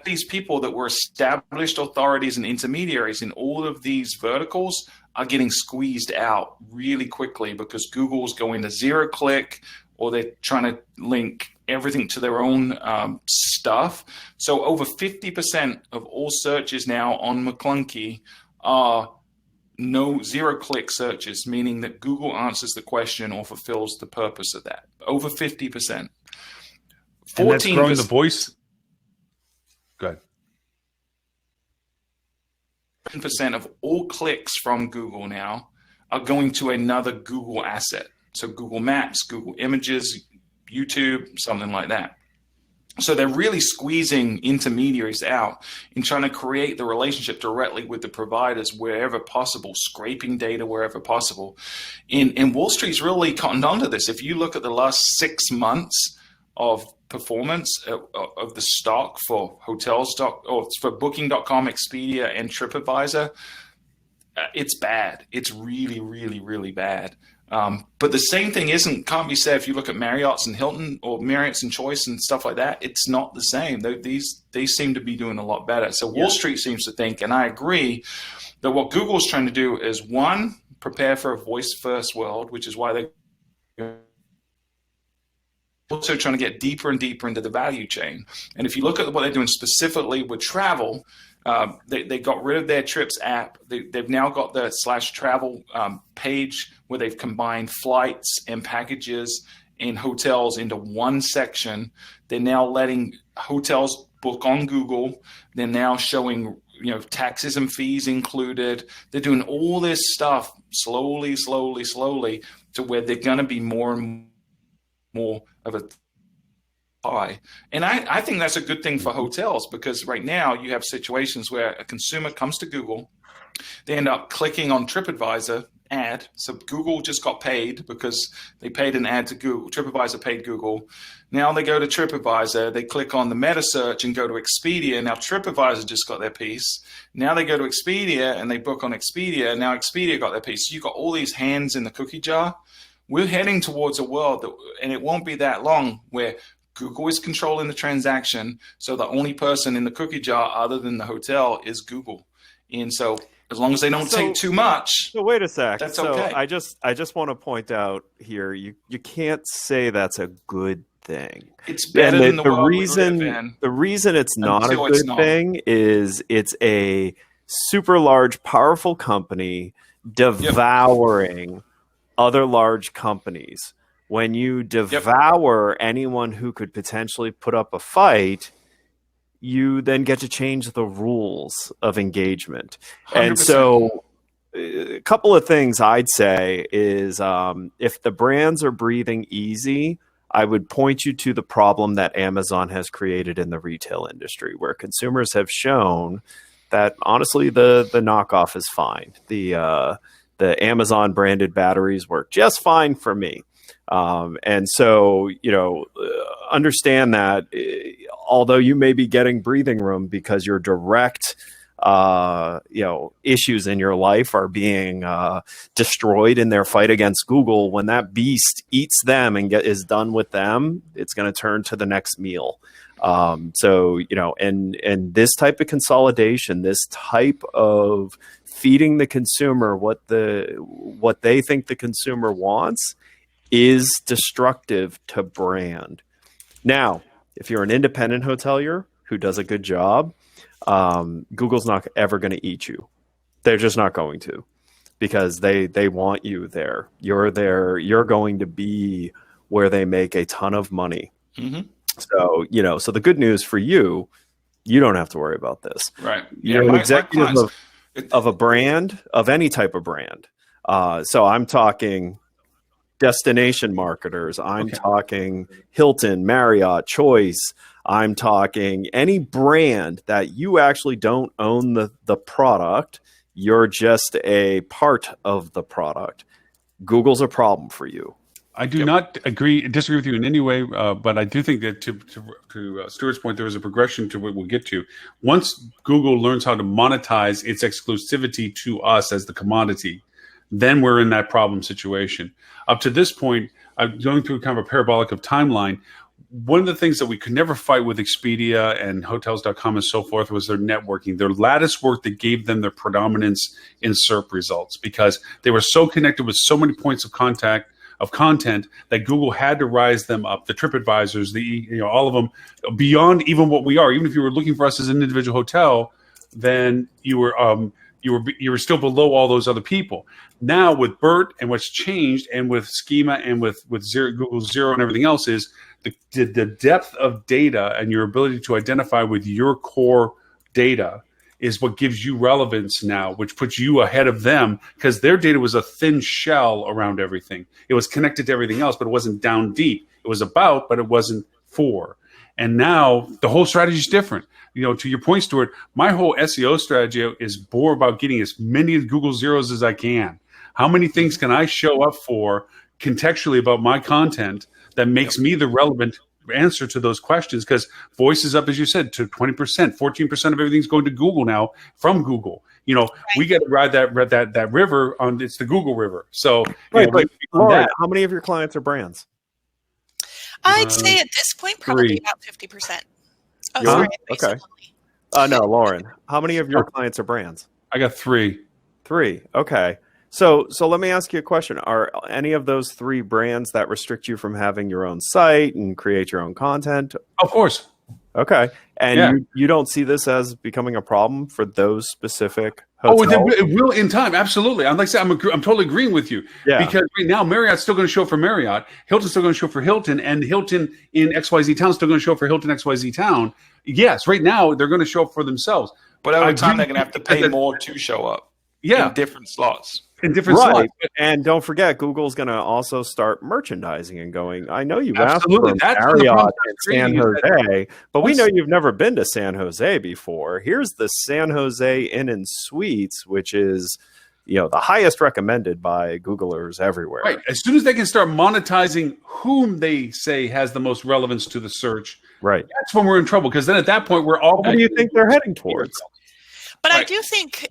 these people that were established authorities and intermediaries in all of these verticals are getting squeezed out really quickly because Google's going to zero click, or they're trying to link everything to their own stuff. So over 50% of all searches now on McClunky are zero-click searches, meaning that Google answers the question or fulfills the purpose of that. Over 50%. And that's growing the voice. Go ahead. 10% of all clicks from Google now are going to another Google asset. So Google Maps, Google Images, YouTube, something like that. So they're really squeezing intermediaries out in trying to create the relationship directly with the providers wherever possible, scraping data wherever possible. And Wall Street's really cottoned onto this. If you look at the last 6 months of performance of the stock for for Booking.com, Expedia, and TripAdvisor, it's bad. It's really, really, really bad. But the same thing can't be said if you look at Marriott's and Hilton or Marriott's and Choice and stuff like that. It's not the same. They seem to be doing a lot better. So Wall Street seems to think, and I agree, that what Google's trying to do is, one, prepare for a voice-first world, which is why they also trying to get deeper and deeper into the value chain. And if you look at what they're doing specifically with travel, they got rid of their Trips app. They've now got the /travel page where they've combined flights and packages in hotels into one section. They're now letting hotels book on Google. They're now showing, taxes and fees included. They're doing all this stuff slowly to where they're going to be more and more of a pie. And I think that's a good thing for hotels, because right now you have situations where a consumer comes to Google, they end up clicking on TripAdvisor ad. So Google just got paid because they paid an ad to Google. TripAdvisor paid Google. Now they go to TripAdvisor, they click on the meta search and go to Expedia. Now TripAdvisor just got their piece. Now they go to Expedia and they book on Expedia. Now Expedia got their piece. So you got all these hands in the cookie jar. We're heading towards a world that, and it won't be that long, where Google is controlling the transaction. So the only person in the cookie jar other than the hotel is Google. And so as long as they don't take too much. So wait a sec. That's so okay. I just want to point out here, you can't say that's a good thing. It's better than the world we live in. The reason it's not a Until it's good not. thing is it's a super large, powerful company devouring other large companies. When you devour anyone who could potentially put up a fight, you then get to change the rules of engagement. 100%. And so a couple of things I'd say is if the brands are breathing easy, I would point you to the problem that Amazon has created in the retail industry, where consumers have shown that honestly the knockoff is fine. The Amazon branded batteries work just fine for me. And so, understand that although you may be getting breathing room because your direct, issues in your life are being destroyed in their fight against Google, when that beast eats them and is done with them, it's going to turn to the next meal. And this type of consolidation, this type of feeding the consumer what they think the consumer wants, is destructive to brand. Now, if you're an independent hotelier who does a good job, Google's not ever going to eat you. They're just not going to, because they want you there. You're there. You're going to be where they make a ton of money. Mm-hmm. So the good news for you, you don't have to worry about this. Right. You're an executive of a brand, of any type of brand. So I'm talking destination marketers. I'm talking Hilton, Marriott, Choice. I'm talking any brand that you actually don't own the product. You're just a part of the product. Google's a problem for you. I do not disagree with you in any way, but I do think that to Stuart's point, there is a progression to what we'll get to. Once Google learns how to monetize its exclusivity to us as the commodity, then we're in that problem situation. Up to this point, I'm going through kind of a parabolic of timeline. One of the things that we could never fight with Expedia and Hotels.com and so forth was their networking, their lattice work that gave them their predominance in SERP results, because they were so connected with so many points of contact of content that Google had to rise them up. The TripAdvisors, all of them, beyond even what we are. Even if you were looking for us as an individual hotel, then you were still below all those other people. Now with BERT and what's changed, and with Schema and with Google Zero and everything else, is the depth of data and your ability to identify with your core data is what gives you relevance now, which puts you ahead of them, because their data was a thin shell around everything. It was connected to everything else, but it wasn't down deep. It was about, but it wasn't for. And now the whole strategy is different. To your point, Stuart, my whole SEO strategy is more about getting as many Google Zeros as I can. How many things can I show up for contextually about my content that makes me the relevant answer to those questions? Because voice is up, as you said, to 20%, 14% of everything's going to Google now from Google. We get to ride that river on. It's the Google River. So, Loren, how many of your clients are brands? I'd say at this point, probably about 50%. Oh, sorry. Okay. No, Loren, how many of your clients are brands? I got 3. 3. Okay. So let me ask you a question. Are any of those 3 brands that restrict you from having your own site and create your own content? Of course. Okay. And Yeah. you don't see this as becoming a problem for those specific Oh, hotels? it will in time. Absolutely. I'm like I said, I'm totally agreeing with you. Yeah. Because right now Marriott's still going to show for Marriott, Hilton's still going to show for Hilton, and Hilton in XYZ town is still going to show for Hilton XYZ town. Yes, right now they're going to show for themselves. But over I time, agree they're going to have to pay more to show up. Yeah. In different slots. In different Right. slots. And don't forget, Google's going to also start merchandising and going, I know you Absolutely. asked for That's when the Marriott problem and starts San creating Jose, but we know you've never been to San Jose before. Here's the San Jose Inn and Suites, which is, the highest recommended by Googlers everywhere. Right. As soon as they can start monetizing whom they say has the most relevance to the search, Right. that's when we're in trouble. Because then at that point, we're all. What do you think they're heading towards? But Right. I do think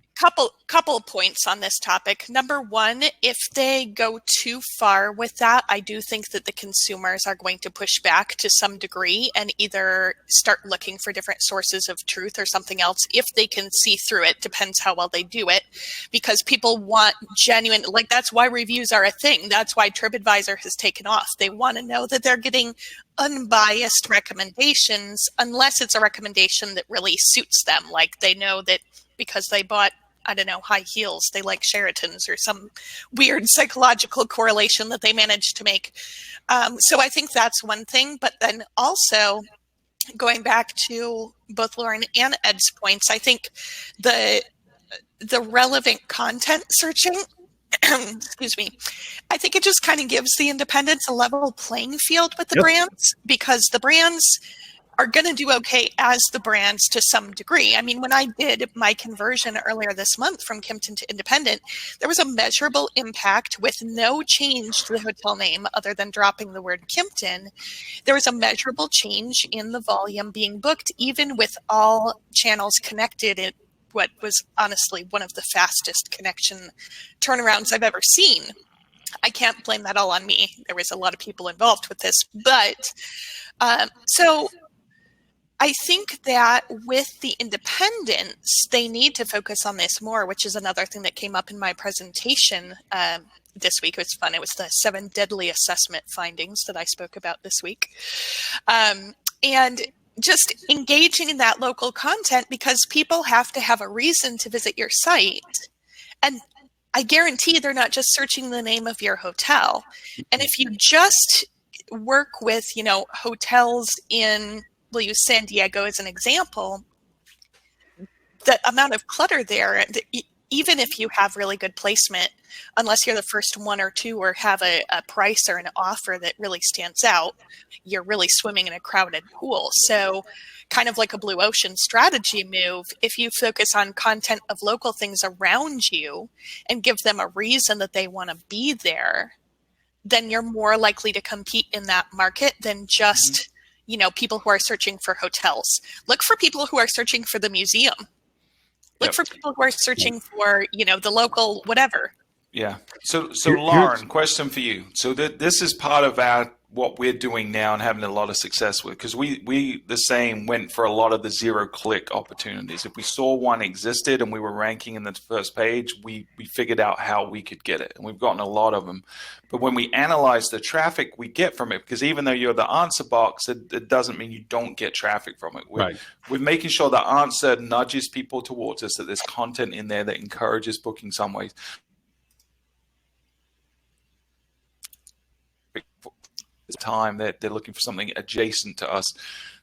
couple points on this topic. Number one, if they go too far with that, I do think that the consumers are going to push back to some degree and either start looking for different sources of truth or something else if they can see through it. Depends how well they do it, because people want genuine, like that's why reviews are a thing. That's why TripAdvisor has taken off. They want to know that they're getting unbiased recommendations, unless it's a recommendation that really suits them. Like they know that because they bought, I don't know, high heels, they like Sheraton's or some weird psychological correlation that they managed to make. So I think that's one thing. But then also going back to both Loren and Ed's points, I think the relevant content searching, excuse me, I think it just kind of gives the independents a level playing field with the brands, because the brands are going to do okay as the brands to some degree. I mean, when I did my conversion earlier this month from Kimpton to independent, there was a measurable impact with no change to the hotel name other than dropping the word Kimpton. There was a measurable change in the volume being booked, even with all channels connected in what was honestly one of the fastest connection turnarounds I've ever seen. I can't blame that all on me. There was a lot of people involved with this. But so I think that with the independents, they need to focus on this more, which is another thing that came up in my presentation this week. It was fun. It was the 7 deadly assessment findings that I spoke about this week. And just engaging in that local content, because people have to have a reason to visit your site. And I guarantee they're not just searching the name of your hotel. And if you just work with, hotels in, we'll use San Diego as an example, the amount of clutter there, even if you have really good placement, unless you're the first 1 or 2 or have a price or an offer that really stands out, you're really swimming in a crowded pool. So kind of like a blue ocean strategy move, if you focus on content of local things around you and give them a reason that they want to be there, then you're more likely to compete in that market than just, people who are searching for hotels. Look for people who are searching for the museum. Look for people who are searching for, the local whatever. Yeah. So Loren, question for you. So this is part of what we're doing now and having a lot of success with, because we the same went for a lot of the 0-click opportunities. If we saw one existed and we were ranking in the first page, we figured out how we could get it, and we've gotten a lot of them. But when we analyze the traffic we get from it, because even though you're the answer box, it doesn't mean you don't get traffic from it. We're making sure the answer nudges people towards us, that there's content in there that encourages booking some ways. Time that they're looking for something adjacent to us,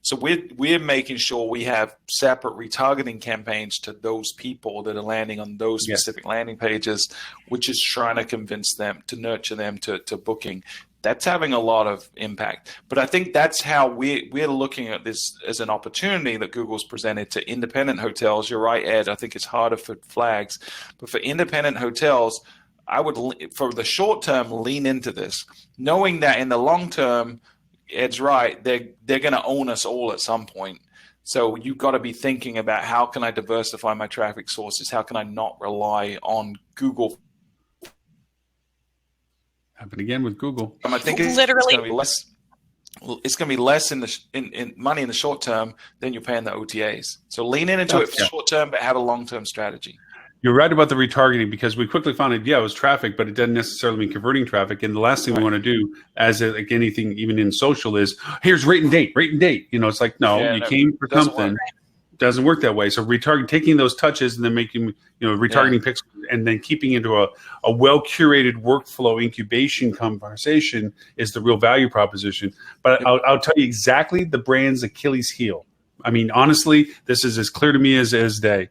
so we're making sure we have separate retargeting campaigns to those people that are landing on those specific landing pages, which is trying to convince them, to nurture them to booking. That's having a lot of impact. But I think that's how we're looking at this as an opportunity that Google's presented to independent hotels. You're right, Ed. I think it's harder for flags, but for independent hotels, I would, for the short term, lean into this, knowing that in the long term, Ed's right, they're going to own us all at some point. So you've got to be thinking about, how can I diversify my traffic sources? How can I not rely on Happen again with Google. I think Literally. it's going to be less in money in the short term than you're paying the OTAs. So lean into it for short term, but have a long term strategy. You're right about the retargeting, because we quickly found it. Yeah, it was traffic, but it doesn't necessarily mean converting traffic. And the last thing we want to do, like anything, even in social, is here's rate and date. It's like, no, you came for something. Doesn't work that way. So taking those touches and then making, retargeting pixels, and then keeping into a well curated workflow incubation conversation is the real value proposition. But I'll tell you exactly the brand's Achilles heel. I mean, honestly, this is as clear to me as day.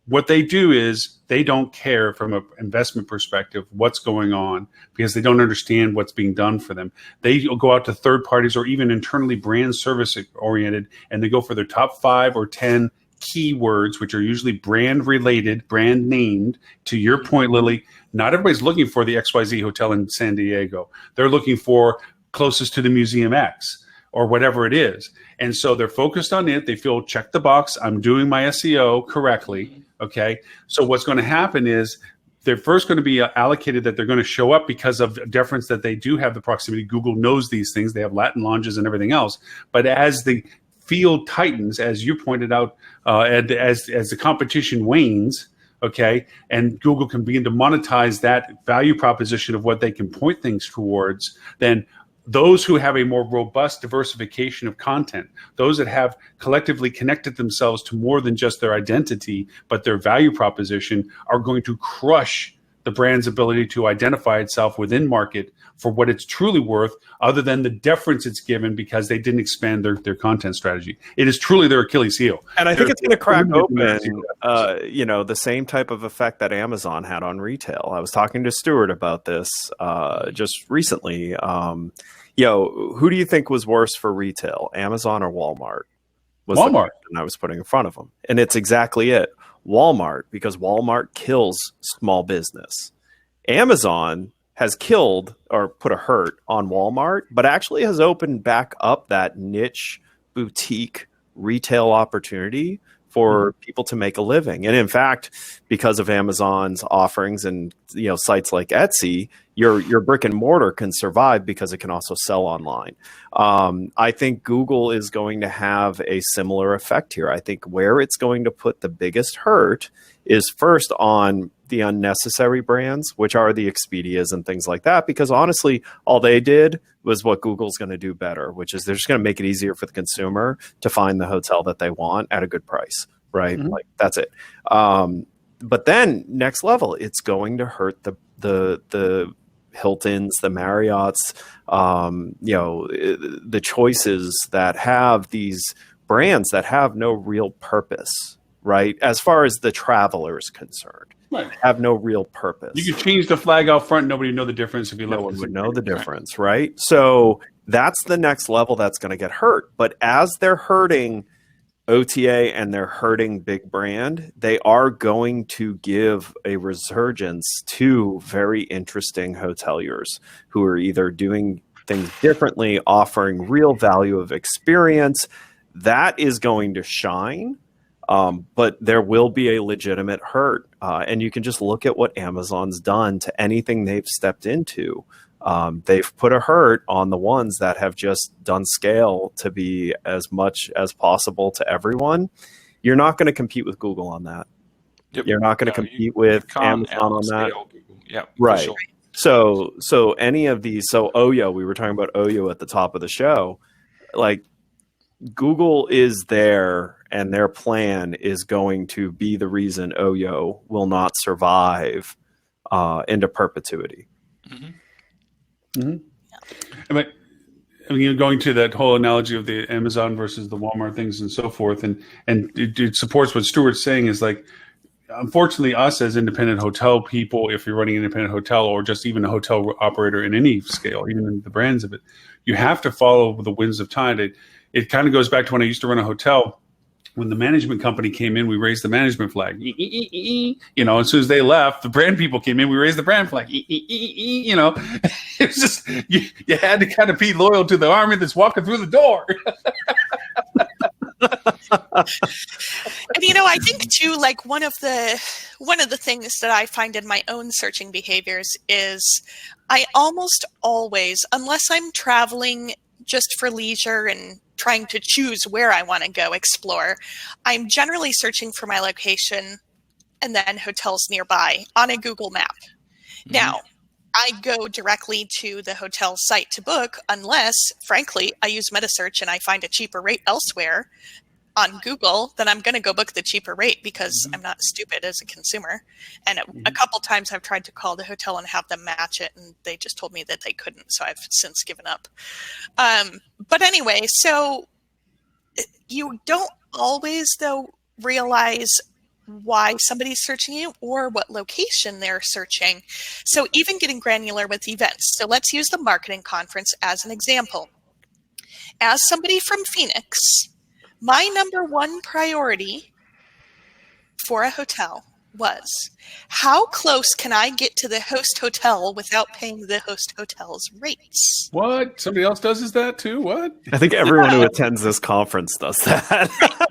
What they do is they don't care from an investment perspective what's going on, because they don't understand what's being done for them. They go out to third parties or even internally brand service oriented, and they go for their top 5 or 10 keywords, which are usually brand related, brand named. To your point, Lily, not everybody's looking for the XYZ hotel in San Diego. They're looking for closest to the Museum X or whatever it is. And so they're focused on it. They feel, check the box, I'm doing my SEO correctly. Okay. So what's going to happen is they're first going to be allocated that they're going to show up because of deference that they do have the proximity. Google knows these things. They have Latin lounges and everything else. But as the field tightens, as you pointed out, and as the competition wanes, okay, and Google can begin to monetize that value proposition of what they can point things towards, then those who have a more robust diversification of content, those that have collectively connected themselves to more than just their identity, but their value proposition, are going to crush the brand's ability to identify itself within market for what it's truly worth, other than the deference it's given because they didn't expand their content strategy. It is truly their Achilles heel. And I think it's going to crack open, the same type of effect that Amazon had on retail. I was talking to Stuart about this just recently. Who do you think was worse for retail, Amazon or Walmart? Walmart. And I was putting in front of them. And it's exactly it. Walmart, because Walmart kills small business. Amazon has killed or put a hurt on Walmart, but actually has opened back up that niche boutique retail opportunity for people to make a living. And in fact, because of Amazon's offerings and sites like Etsy, your brick and mortar can survive because it can also sell online. I think Google is going to have a similar effect here. I think where it's going to put the biggest hurt is first on the unnecessary brands, which are the Expedias and things like that, because honestly, all they did was what Google's going to do better, which is they're just going to make it easier for the consumer to find the hotel that they want at a good price, right? Mm-hmm. Like that's it. But then next level, it's going to hurt the Hiltons, the Marriotts, the choices that have these brands that have no real purpose, right? As far as the traveler is concerned. Right. Have no real purpose. You could change the flag out front. Nobody would know the difference if you left. No one would know the difference, right? So that's the next level that's going to get hurt. But as they're hurting OTA and they're hurting big brand, they are going to give a resurgence to very interesting hoteliers who are either doing things differently, offering real value of experience. That is going to shine. But there will be a legitimate hurt. And you can just look at what Amazon's done to anything they've stepped into. They've put a hurt on the ones that have just done scale to be as much as possible to everyone. You're not going to compete with Google on that. Yep. You're not going to compete with Amazon on that. Yeah, right. Sure. So any of these, so OYO, we were talking about OYO at the top of the show, like Google is there and their plan is going to be the reason OYO will not survive into perpetuity. Mm-hmm. Mm-hmm. I mean, going to that whole analogy of the Amazon versus the Walmart things and so forth, and it supports what Stuart's saying is like, unfortunately, us as independent hotel people, if you're running an independent hotel or just even a hotel operator in any scale, even in the brands of it, you have to follow the winds of time. It kind of goes back to when I used to run a hotel. When the management company came in, we raised the management flag. As soon as they left, the brand people came in, we raised the brand flag. It was just, you had to kind of be loyal to the army that's walking through the door. And I think too, like one of the things that I find in my own searching behaviors is I almost always, unless I'm traveling just for leisure and trying to choose where I want to go explore, I'm generally searching for my location and then hotels nearby on a Google map. Now, I go directly to the hotel site to book unless, frankly, I use MetaSearch and I find a cheaper rate elsewhere on Google, then I'm going to go book the cheaper rate because I'm not stupid as a consumer. And a couple times I've tried to call the hotel and have them match it, and they just told me that they couldn't. So I've since given up. But anyway, so you don't always, though, realize why somebody's searching you or what location they're searching. So even getting granular with events. So let's use the marketing conference as an example. As somebody from Phoenix, my number one priority for a hotel was, how close can I get to the host hotel without paying the host hotel's rates? What? Somebody else does that too? What? I think everyone who attends this conference does that.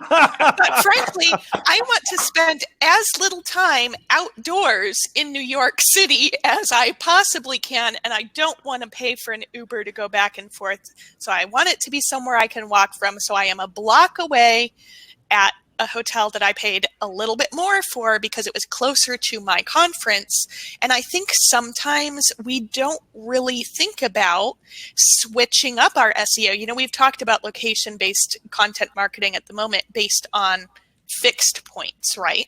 But frankly, I want to spend as little time outdoors in New York City as I possibly can, and I don't want to pay for an Uber to go back and forth. So I want it to be somewhere I can walk from. So I am a block away at a hotel that I paid a little bit more for because it was closer to my conference. And I think sometimes we don't really think about switching up our SEO. You know, we've talked about location-based content marketing at the moment based on fixed points, right?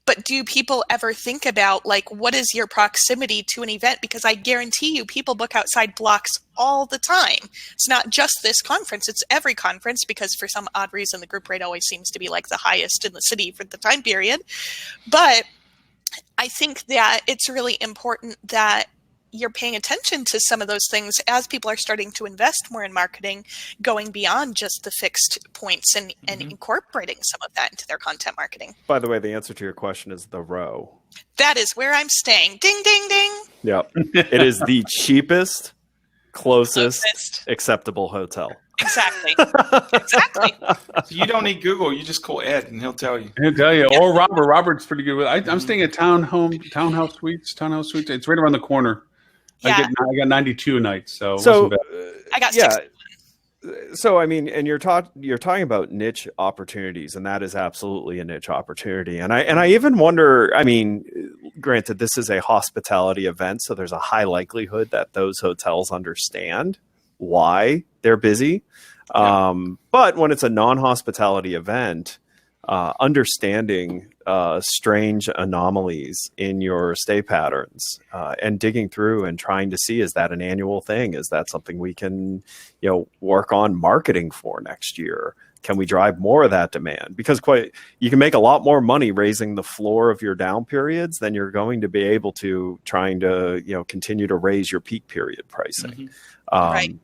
But do people ever think about, like, what is your proximity to an event? Because I guarantee you people book outside blocks all the time. It's not just this conference, it's every conference, because for some odd reason the group rate always seems to be like the highest in the city for the time period. But I think that it's really important that you're paying attention to some of those things as people are starting to invest more in marketing, going beyond just the fixed points and incorporating some of that into their content marketing. By the way, the answer to your question is the Row. That is where I'm staying. Ding, ding, ding. Yep. It is the cheapest, closest, acceptable hotel. Exactly. Exactly. So you don't need Google. You just call Ed and he'll tell you. He'll tell you. Or Robert. Robert's pretty good with it. I'm staying at Townhouse Suites. It's right around the corner. Yeah. I got 92 a night, so I got 6. So I mean, and you're talking about niche opportunities, and that is absolutely a niche opportunity. And I even wonder. I mean, granted, this is a hospitality event, so there's a high likelihood that those hotels understand why they're busy. But when it's a non-hospitality event, understanding strange anomalies in your stay patterns and digging through and trying to see, is that an annual thing? Is that something we can, work on marketing for next year? Can we drive more of that demand? Because you can make a lot more money raising the floor of your down periods than you're going to be able to trying to, continue to raise your peak period pricing. Right.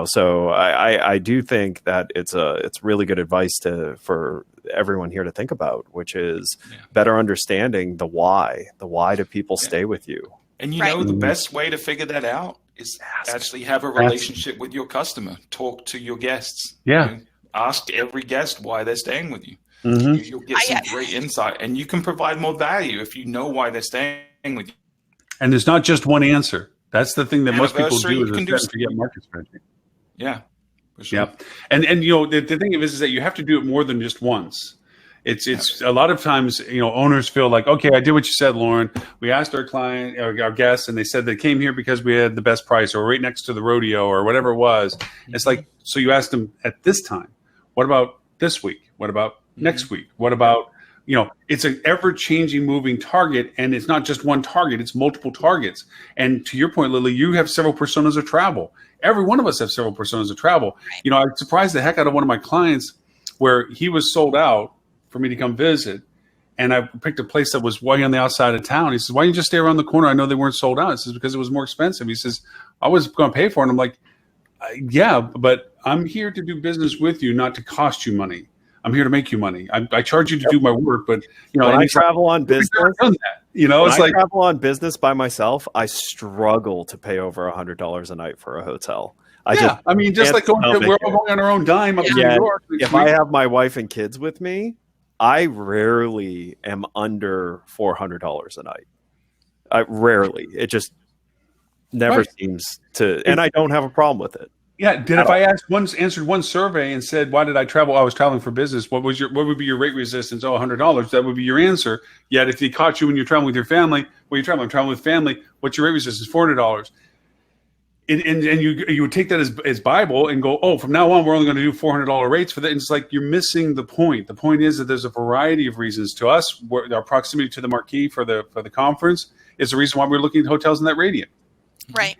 So I do think that it's really good advice for everyone here to think about, which is better understanding the why. The why do people stay with you? And the best way to figure that out is actually have a relationship with your customer. Talk to your guests. Yeah. Ask every guest why they're staying with you. You'll get some great insight, and you can provide more value if you know why they're staying with you. And there's not just one answer. That's the thing that most people do is forget market strategy. Yeah, for sure. Yeah, and the thing is that you have to do it more than just once. It's a lot of times owners feel like, okay, I did what you said, Loren. We asked our client, our guests, and they said they came here because we had the best price, or right next to the rodeo, or whatever it was. It's like, so you asked them at this time, what about this week? What about next week? What about it's an ever-changing moving target, and it's not just one target, it's multiple targets. And to your point, Lily, you have several personas of travel. Every one of us have several personas of travel. I surprised the heck out of one of my clients where he was sold out for me to come visit, and I picked a place that was way on the outside of town. He says, why don't you just stay around the corner? I know they weren't sold out. He says, because it was more expensive. He says, I was going to pay for it. And I'm like, yeah, but I'm here to do business with you, not to cost you money. I'm here to make you money. I charge you to do my work, but when I travel on business, travel on business by myself, I struggle to pay over $100 a night for a hotel. Just like we're all going on our own dime up to New York. If I have my wife and kids with me, I rarely am under $400 a night. Rarely. It just never seems to, and I don't have a problem with it. Yeah. If I answered one survey and said, why did I travel? I was traveling for business. What would be your rate resistance? Oh, $100. That would be your answer. Yet if they caught you when you're traveling with your family, I'm traveling with family. What's your rate resistance? $400. And you would take that as Bible and go, oh, from now on, we're only going to do $400 rates for that. And it's like, you're missing the point. The point is that there's a variety of reasons. To us, our proximity to the marquee for the conference is the reason why we're looking at hotels in that radiant. Right.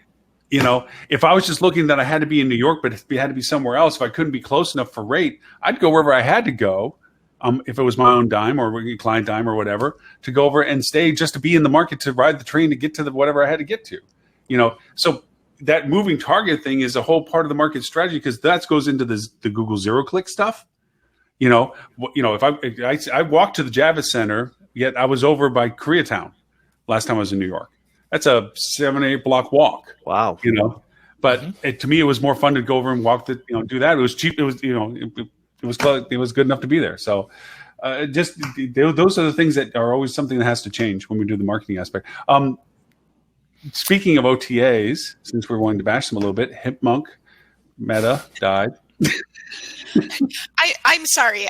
If I was just looking that I had to be in New York, but it had to be somewhere else, if I couldn't be close enough for rate, I'd go wherever I had to go, if it was my own dime or client dime or whatever, to go over and stay just to be in the market, to ride the train to get to whatever I had to get to. So that moving target thing is a whole part of the market strategy, because that goes into the Google zero-click stuff. If I walked to the Javits Center, yet I was over by Koreatown last time I was in New York. That's a 7 or 8 block walk. Wow. But to me, it was more fun to go over and walk do that. It was cheap. It was, it was good enough to be there. So those are the things that are always something that has to change when we do the marketing aspect. Speaking of OTAs, since we're wanting to bash them a little bit, Hipmunk, Meta died. I'm sorry.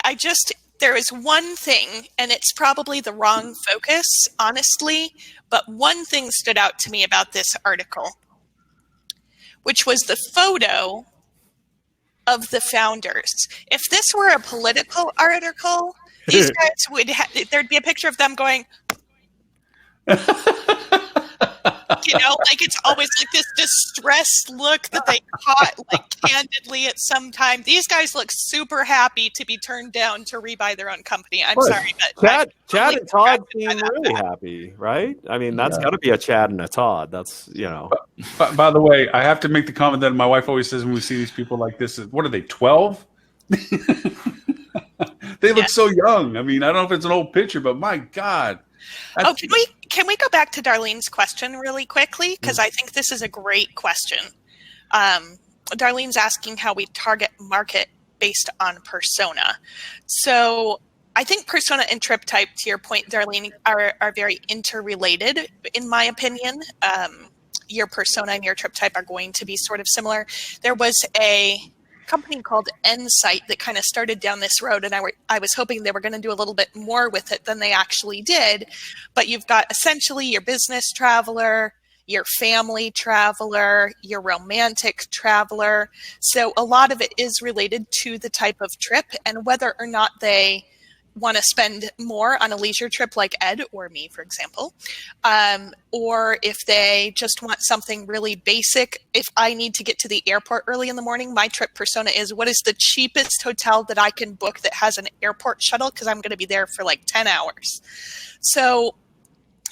There is one thing, and it's probably the wrong focus, honestly, but one thing stood out to me about this article, which was the photo of the founders. If this were a political article, these guys there'd be a picture of them going, it's always like this distressed look that they caught candidly at some time. These guys look super happy to be turned down to rebuy their own company. I'm sorry, but Chad and Todd seem really happy, right? I mean, that's got to be a Chad and a Todd. That's By the way, I have to make the comment that my wife always says when we see these people like this: what are they, 12? They look so young. I mean, I don't know if it's an old picture, but my God. Can we go back to Darlene's question really quickly? Because I think this is a great question. Darlene's asking how we target market based on persona. So I think persona and trip type, to your point, Darlene, are very interrelated, in my opinion. Your persona and your trip type are going to be sort of similar. There was a company called Insight that kind of started down this road, and I was hoping they were going to do a little bit more with it than they actually did. But you've got essentially your business traveler, your family traveler, your romantic traveler. So a lot of it is related to the type of trip and whether or not they want to spend more on a leisure trip like Ed or me, for example, or if they just want something really basic. If I need to get to the airport early in the morning, my trip persona is, what is the cheapest hotel that I can book that has an airport shuttle, because I'm going to be there for 10 hours. So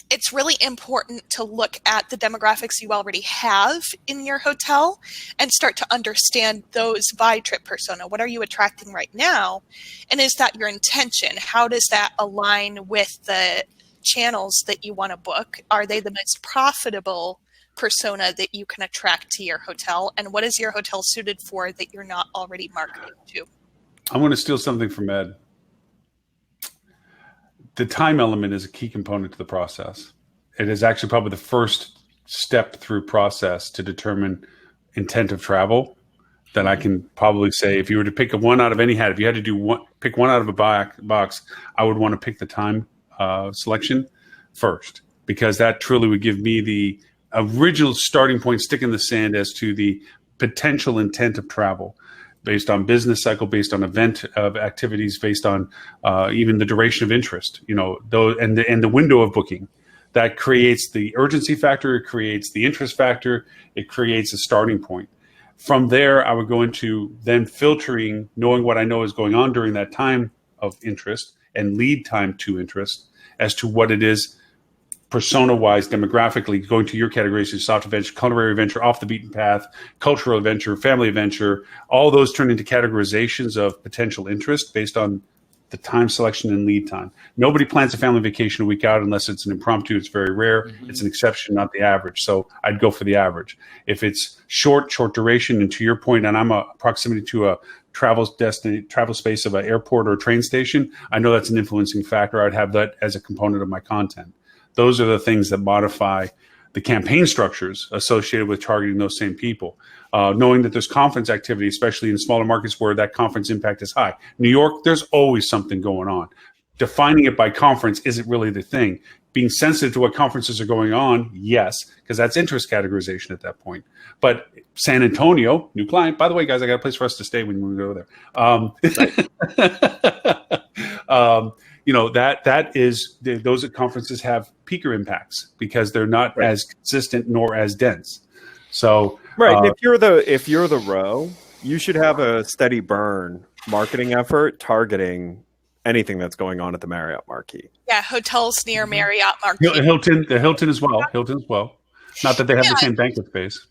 it's really important to look at the demographics you already have in your hotel and start to understand those by trip persona. What are you attracting right now? And is that your intention? How does that align with the channels that you want to book? Are they the most profitable persona that you can attract to your hotel? And what is your hotel suited for that you're not already marketing to? I want to steal something from Ed. The time element is a key component to the process. It is actually probably the first step through process to determine intent of travel that I can probably say, if you were to pick one out of any hat, if you had to pick one out of a box, I would want to pick the time selection first, because that truly would give me the original starting point, stick in the sand as to the potential intent of travel, based on business cycle, based on event of activities, based on even the duration of interest, and the window of booking. That creates the urgency factor, it creates the interest factor, it creates a starting point. From there, I would go into then filtering, knowing what I know is going on during that time of interest and lead time to interest as to what it is persona-wise, demographically, going to your categories of soft adventure, culinary adventure, off the beaten path, cultural adventure, family adventure. All those turn into categorizations of potential interest based on the time selection and lead time. Nobody plans a family vacation a week out unless it's an impromptu. It's very rare. Mm-hmm. It's an exception, not the average. So I'd go for the average. If it's short duration, and to your point, and I'm a proximity to a travel space of an airport or a train station, I know that's an influencing factor. I'd have that as a component of my content. Those are the things that modify the campaign structures associated with targeting those same people, knowing that there's conference activity, especially in smaller markets where that conference impact is high. New York, there's always something going on. Defining it by conference isn't really the thing. Being sensitive to what conferences are going on, yes, because that's interest categorization at that point. But San Antonio, new client, by the way, guys, I got a place for us to stay when we go there. That is, those conferences have peaker impacts because they're not as consistent nor as dense. So right, if you're the row, you should have a steady burn marketing effort targeting anything that's going on at the Marriott Marquis. Yeah, hotels near Marriott Marquis. The Hilton as well. Not that they have the same banquet space.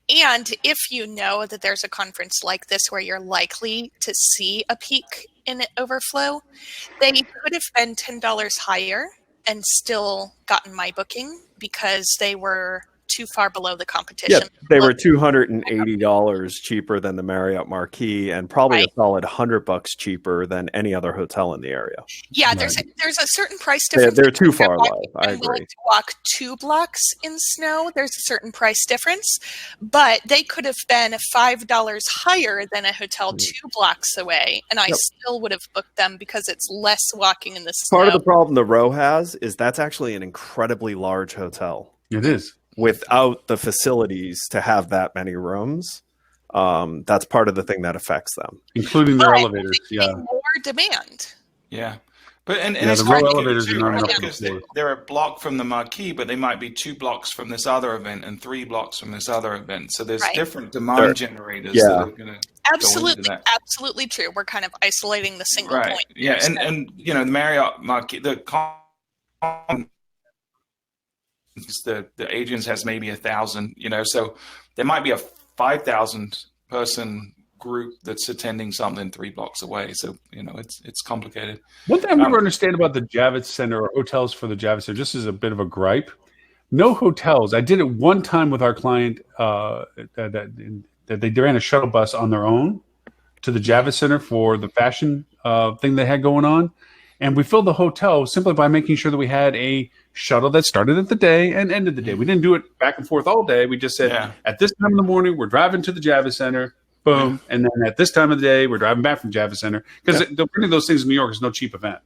And if you know that there's a conference like this where you're likely to see a peak in overflow, they could have been $10 higher and still gotten my booking because they were too far below the competition. Yeah, they were $280 cheaper than the Marriott Marquis, and probably a solid $100 cheaper than any other hotel in the area. Yeah, there's a certain price difference. They're too far low. I agree. To walk 2 blocks in snow, there's a certain price difference, but they could have been $5 higher than a hotel 2 blocks away, and I still would have booked them because it's less walking in the snow. Part of the problem the row has is that's actually an incredibly large hotel. It is. Without the facilities to have that many rooms, that's part of the thing that affects them, including their elevators. Yeah, more demand. Yeah, but and the row elevators are not enough because they're a block from the Marquee, but they might be 2 blocks from this other event and 3 blocks from this other event. So there's different demand generators that are going to absolutely true. We're kind of isolating the single point. Yeah, and the Marriott Marquee, the agents has maybe 1,000, so there might be a 5,000 person group that's attending something 3 blocks away. So, it's complicated. One thing I never understand about the Javits Center or hotels for the Javits Center, just as a bit of a gripe, no hotels. I did it one time with our client that they ran a shuttle bus on their own to the Javits Center for the fashion thing they had going on. And we filled the hotel simply by making sure that we had a shuttle that started at the day and ended the day. We didn't do it back and forth all day. We just said, at this time in the morning, we're driving to the Javits Center, boom. And then at this time of the day, we're driving back from Javits Center. Because running those things in New York is no cheap event.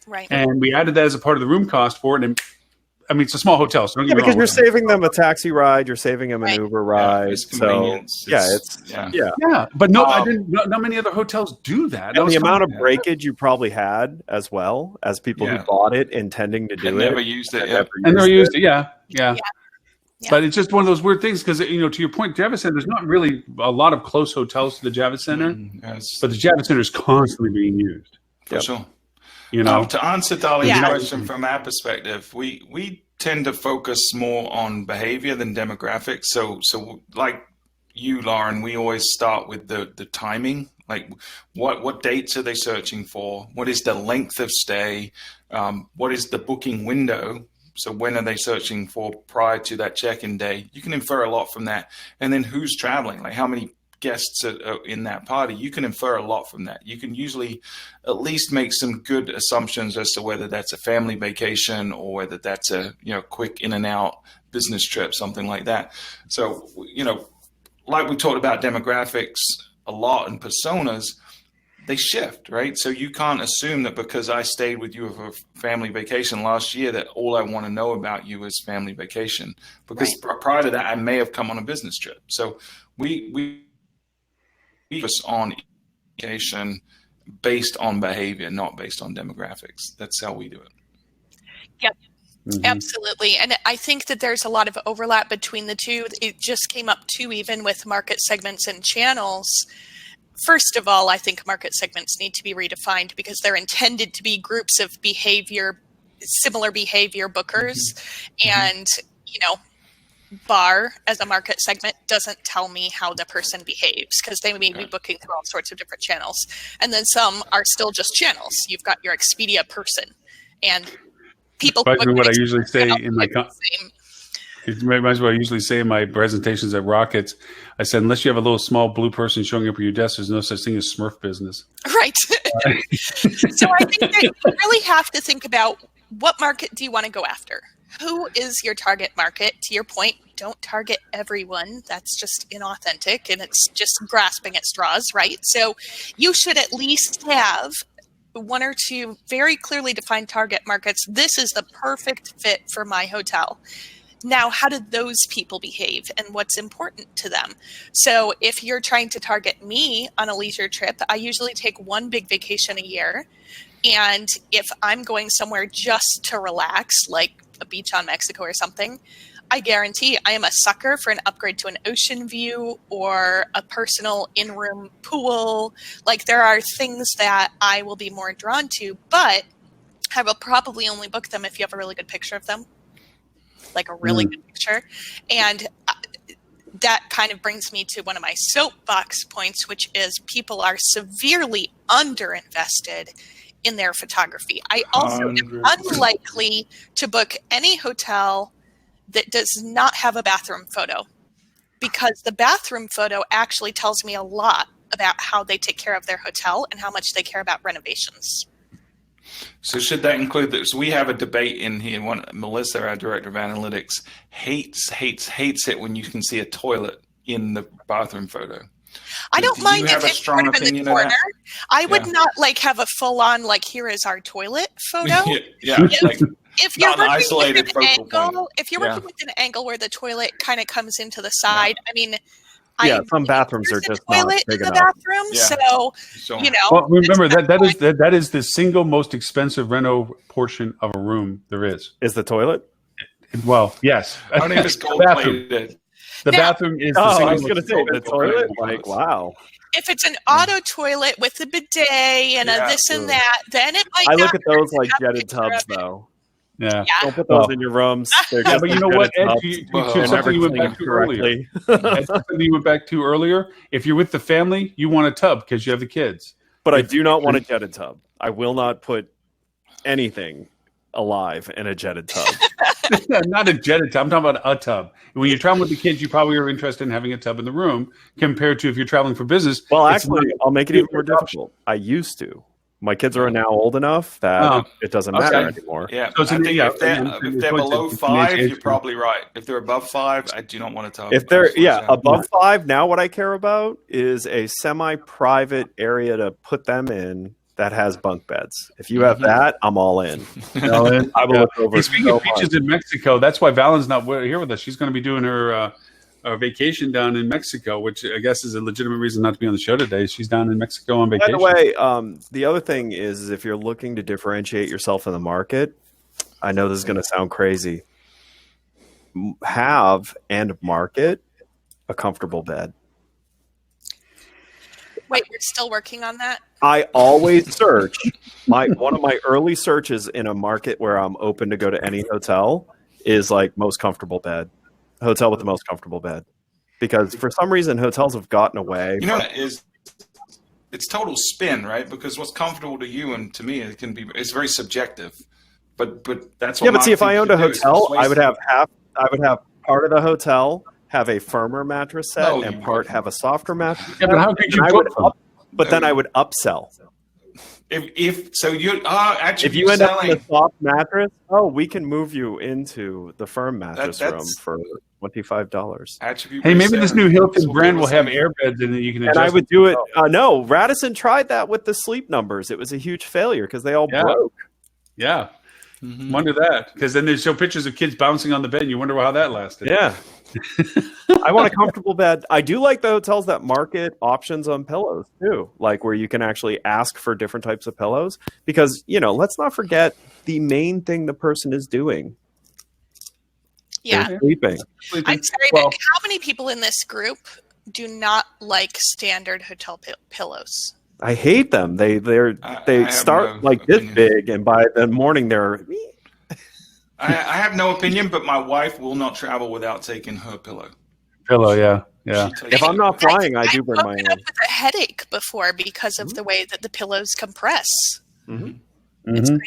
Right. And we added that as a part of the room cost for it. And it's a small hotel. So because you're saving them a taxi ride, you're saving them an Uber ride. It's convenience. But no, I didn't. Not many other hotels do that. And the amount of breakage you probably had, as well as people who bought it intending to do it, never used it, and never used it. Yeah. But it's just one of those weird things because to your point, Javits Center, there's not really a lot of close hotels to the Javits Center, but the Javits Center is constantly being used. For sure. To answer Dali's question from our perspective, we tend to focus more on behavior than demographics. So like you, Loren, we always start with the timing. Like what dates are they searching for? What is the length of stay? What is the booking window? So when are they searching for prior to that check-in day? You can infer a lot from that. And then who's traveling? Like how many guests are in that party? You can infer a lot from that. You can usually at least make some good assumptions as to whether that's a family vacation or whether that's a quick in and out business trip, something like that. So like we talked about demographics a lot and personas, they shift, right? So you can't assume that because I stayed with you for a family vacation last year that all I want to know about you is family vacation, because prior to that I may have come on a business trip. So we focus on education based on behavior, not based on demographics. That's how we do it. Yep. Mm-hmm. Absolutely. And I think that there's a lot of overlap between the two. It just came up too, even with market segments and channels. First of all, I think market segments need to be redefined because they're intended to be groups of similar behavior bookers. Mm-hmm. And, bar as a market segment doesn't tell me how the person behaves because they may be booking through all sorts of different channels. And then some are still just channels. You've got your Expedia person and people. What I usually say in my it reminds me what I usually say in my presentations at Rockets. I said, unless you have a little small blue person showing up at your desk, there's no such thing as Smurf business. Right. So I think that you really have to think about what market do you want to go after? who is your target market? To your point, don't target everyone. That's just inauthentic and it's just grasping at straws, right? So you should at least have one or two very clearly defined target markets. This is the perfect fit for my hotel. Now, how do those people behave and what's important to them? So if you're trying to target me on a leisure trip, I usually take one big vacation a year. And if I'm going somewhere just to relax, like a beach on Mexico or something, I guarantee I am a sucker for an upgrade to an ocean view or a personal in-room pool. Like there are things that I will be more drawn to, but I will probably only book them if you have a really good picture of them. Like a really good picture. And that kind of brings me to one of my soapbox points, which is people are severely underinvested in their photography. I also am unlikely to book any hotel that does not have a bathroom photo, because the bathroom photo actually tells me a lot about how they take care of their hotel and how much they care about renovations. So should that include this? We have a debate in here. Melissa, our director of analytics, hates it when you can see a toilet in the bathroom photo. I don't mind you have if a it's strong sort of in the opinion of corner. that? I would not like have a full on like here is our toilet photo. If you're not an isolated focal angle, point. if you're working with an angle where the toilet kind of comes into the side, I mean, some bathrooms are just not toilet big in the enough. bathroom, so you know. Well, remember that is the single most expensive reno portion of a room there is. Is the toilet? Well, yes. I don't know if it's gold plated. The bathroom is the I single was going to say the toilet. Like, wow. If it's an auto toilet with a bidet and a this and that, then it might. I look at those like jetted tubs, though. Yeah. Don't put those in your rooms. They're just but you know what, Ed? something you went back to earlier. Something you went back to earlier. If you're with the family, you want a tub because you have the kids. But I do not want a jetted tub. I will not put anything alive in a jetted tub. Not a jetted tub. I'm talking about a tub. When you're traveling with the kids, you probably are interested in having a tub in the room compared to if you're traveling for business. Well, actually, I'll make it even more difficult. I used to. My kids are now old enough that it doesn't matter anymore. Yeah, so if they're below 5, you're probably right. If they're above 5, I do not want a tub. If they're above 5, now what I care about is a semi-private area to put them in that has bunk beds. If you have that, I'm all in. I will look over. Speaking of beaches in Mexico, that's why Valen's not here with us. She's going to be doing her vacation down in Mexico, which I guess is a legitimate reason not to be on the show today. She's down in Mexico on vacation. By the way, the other thing is if you're looking to differentiate yourself in the market, I know this is going to sound crazy, have and market a comfortable bed. Wait, we're still working on that? I always search. One of my early searches in a market where I'm open to go to any hotel is like most comfortable bed. Hotel with the most comfortable bed, because for some reason hotels have gotten away. You know, it's total spin, right? Because what's comfortable to you and to me, it's very subjective. But that's what. Yeah, but see, if I owned a hotel, I would have part of the hotel have a firmer mattress set and part have a softer mattress. Yeah, but how could you But then I would upsell. If you end up in a soft mattress, we can move you into the firm mattress room for $25. Hey, maybe this new Hilton brand will have air beds in it you can adjust. And I would do it. No, Radisson tried that with the Sleep Numbers. It was a huge failure because they all broke. Yeah. Wonder that, because then they show pictures of kids bouncing on the bed and you wonder how that lasted. Yeah. I want a comfortable bed. I do like the hotels that market options on pillows too, like where you can actually ask for different types of pillows, because, let's not forget the main thing the person is doing. Yeah. They're sleeping. I'm sorry, but how many people in this group do not like standard hotel pillows? I hate them. They start like this big, and by the morning they're. I have no opinion, but my wife will not travel without taking her pillow. Yeah. If I'm not flying, I do bring my own. I've with a headache before because of the way that the pillows compress. It's crazy.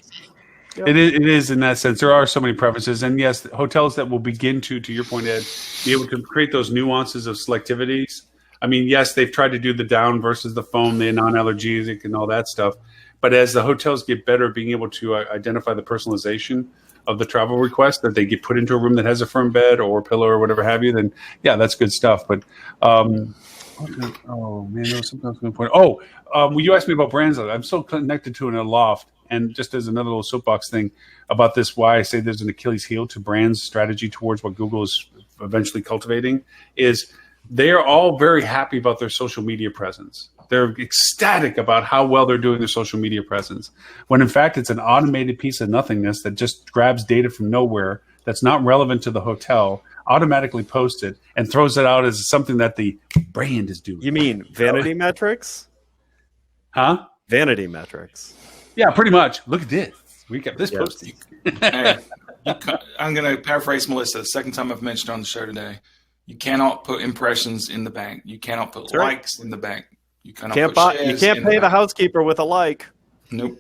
It is in that sense. There are so many preferences, and yes, hotels that will begin to your point, Ed, be able to create those nuances of selectivities. I mean, yes, they've tried to do the down versus the foam, the non-allergenic, and all that stuff. But as the hotels get better at being able to identify the personalization of the travel request that they get put into a room that has a firm bed or pillow or whatever have you, then yeah, that's good stuff. But oh man, there was something else going to point. Well, you asked me about brands. I'm so connected to it in a loft, and just as another little soapbox thing about this, why I say there's an Achilles heel to brands' strategy towards what Google is eventually cultivating is they are all very happy about their social media presence. They're ecstatic about how well they're doing their social media presence, when in fact it's an automated piece of nothingness that just grabs data from nowhere that's not relevant to the hotel, automatically posts it, and throws it out as something that the brand is doing. You mean vanity metrics? Huh? Vanity metrics. Yeah, pretty much. Look at this. We got this posting. Hey, I'm going to paraphrase Melissa. The second time I've mentioned on the show today. You cannot put impressions in the bank. You cannot put likes in the bank. You cannot you can't pay the housekeeper with a like. Nope.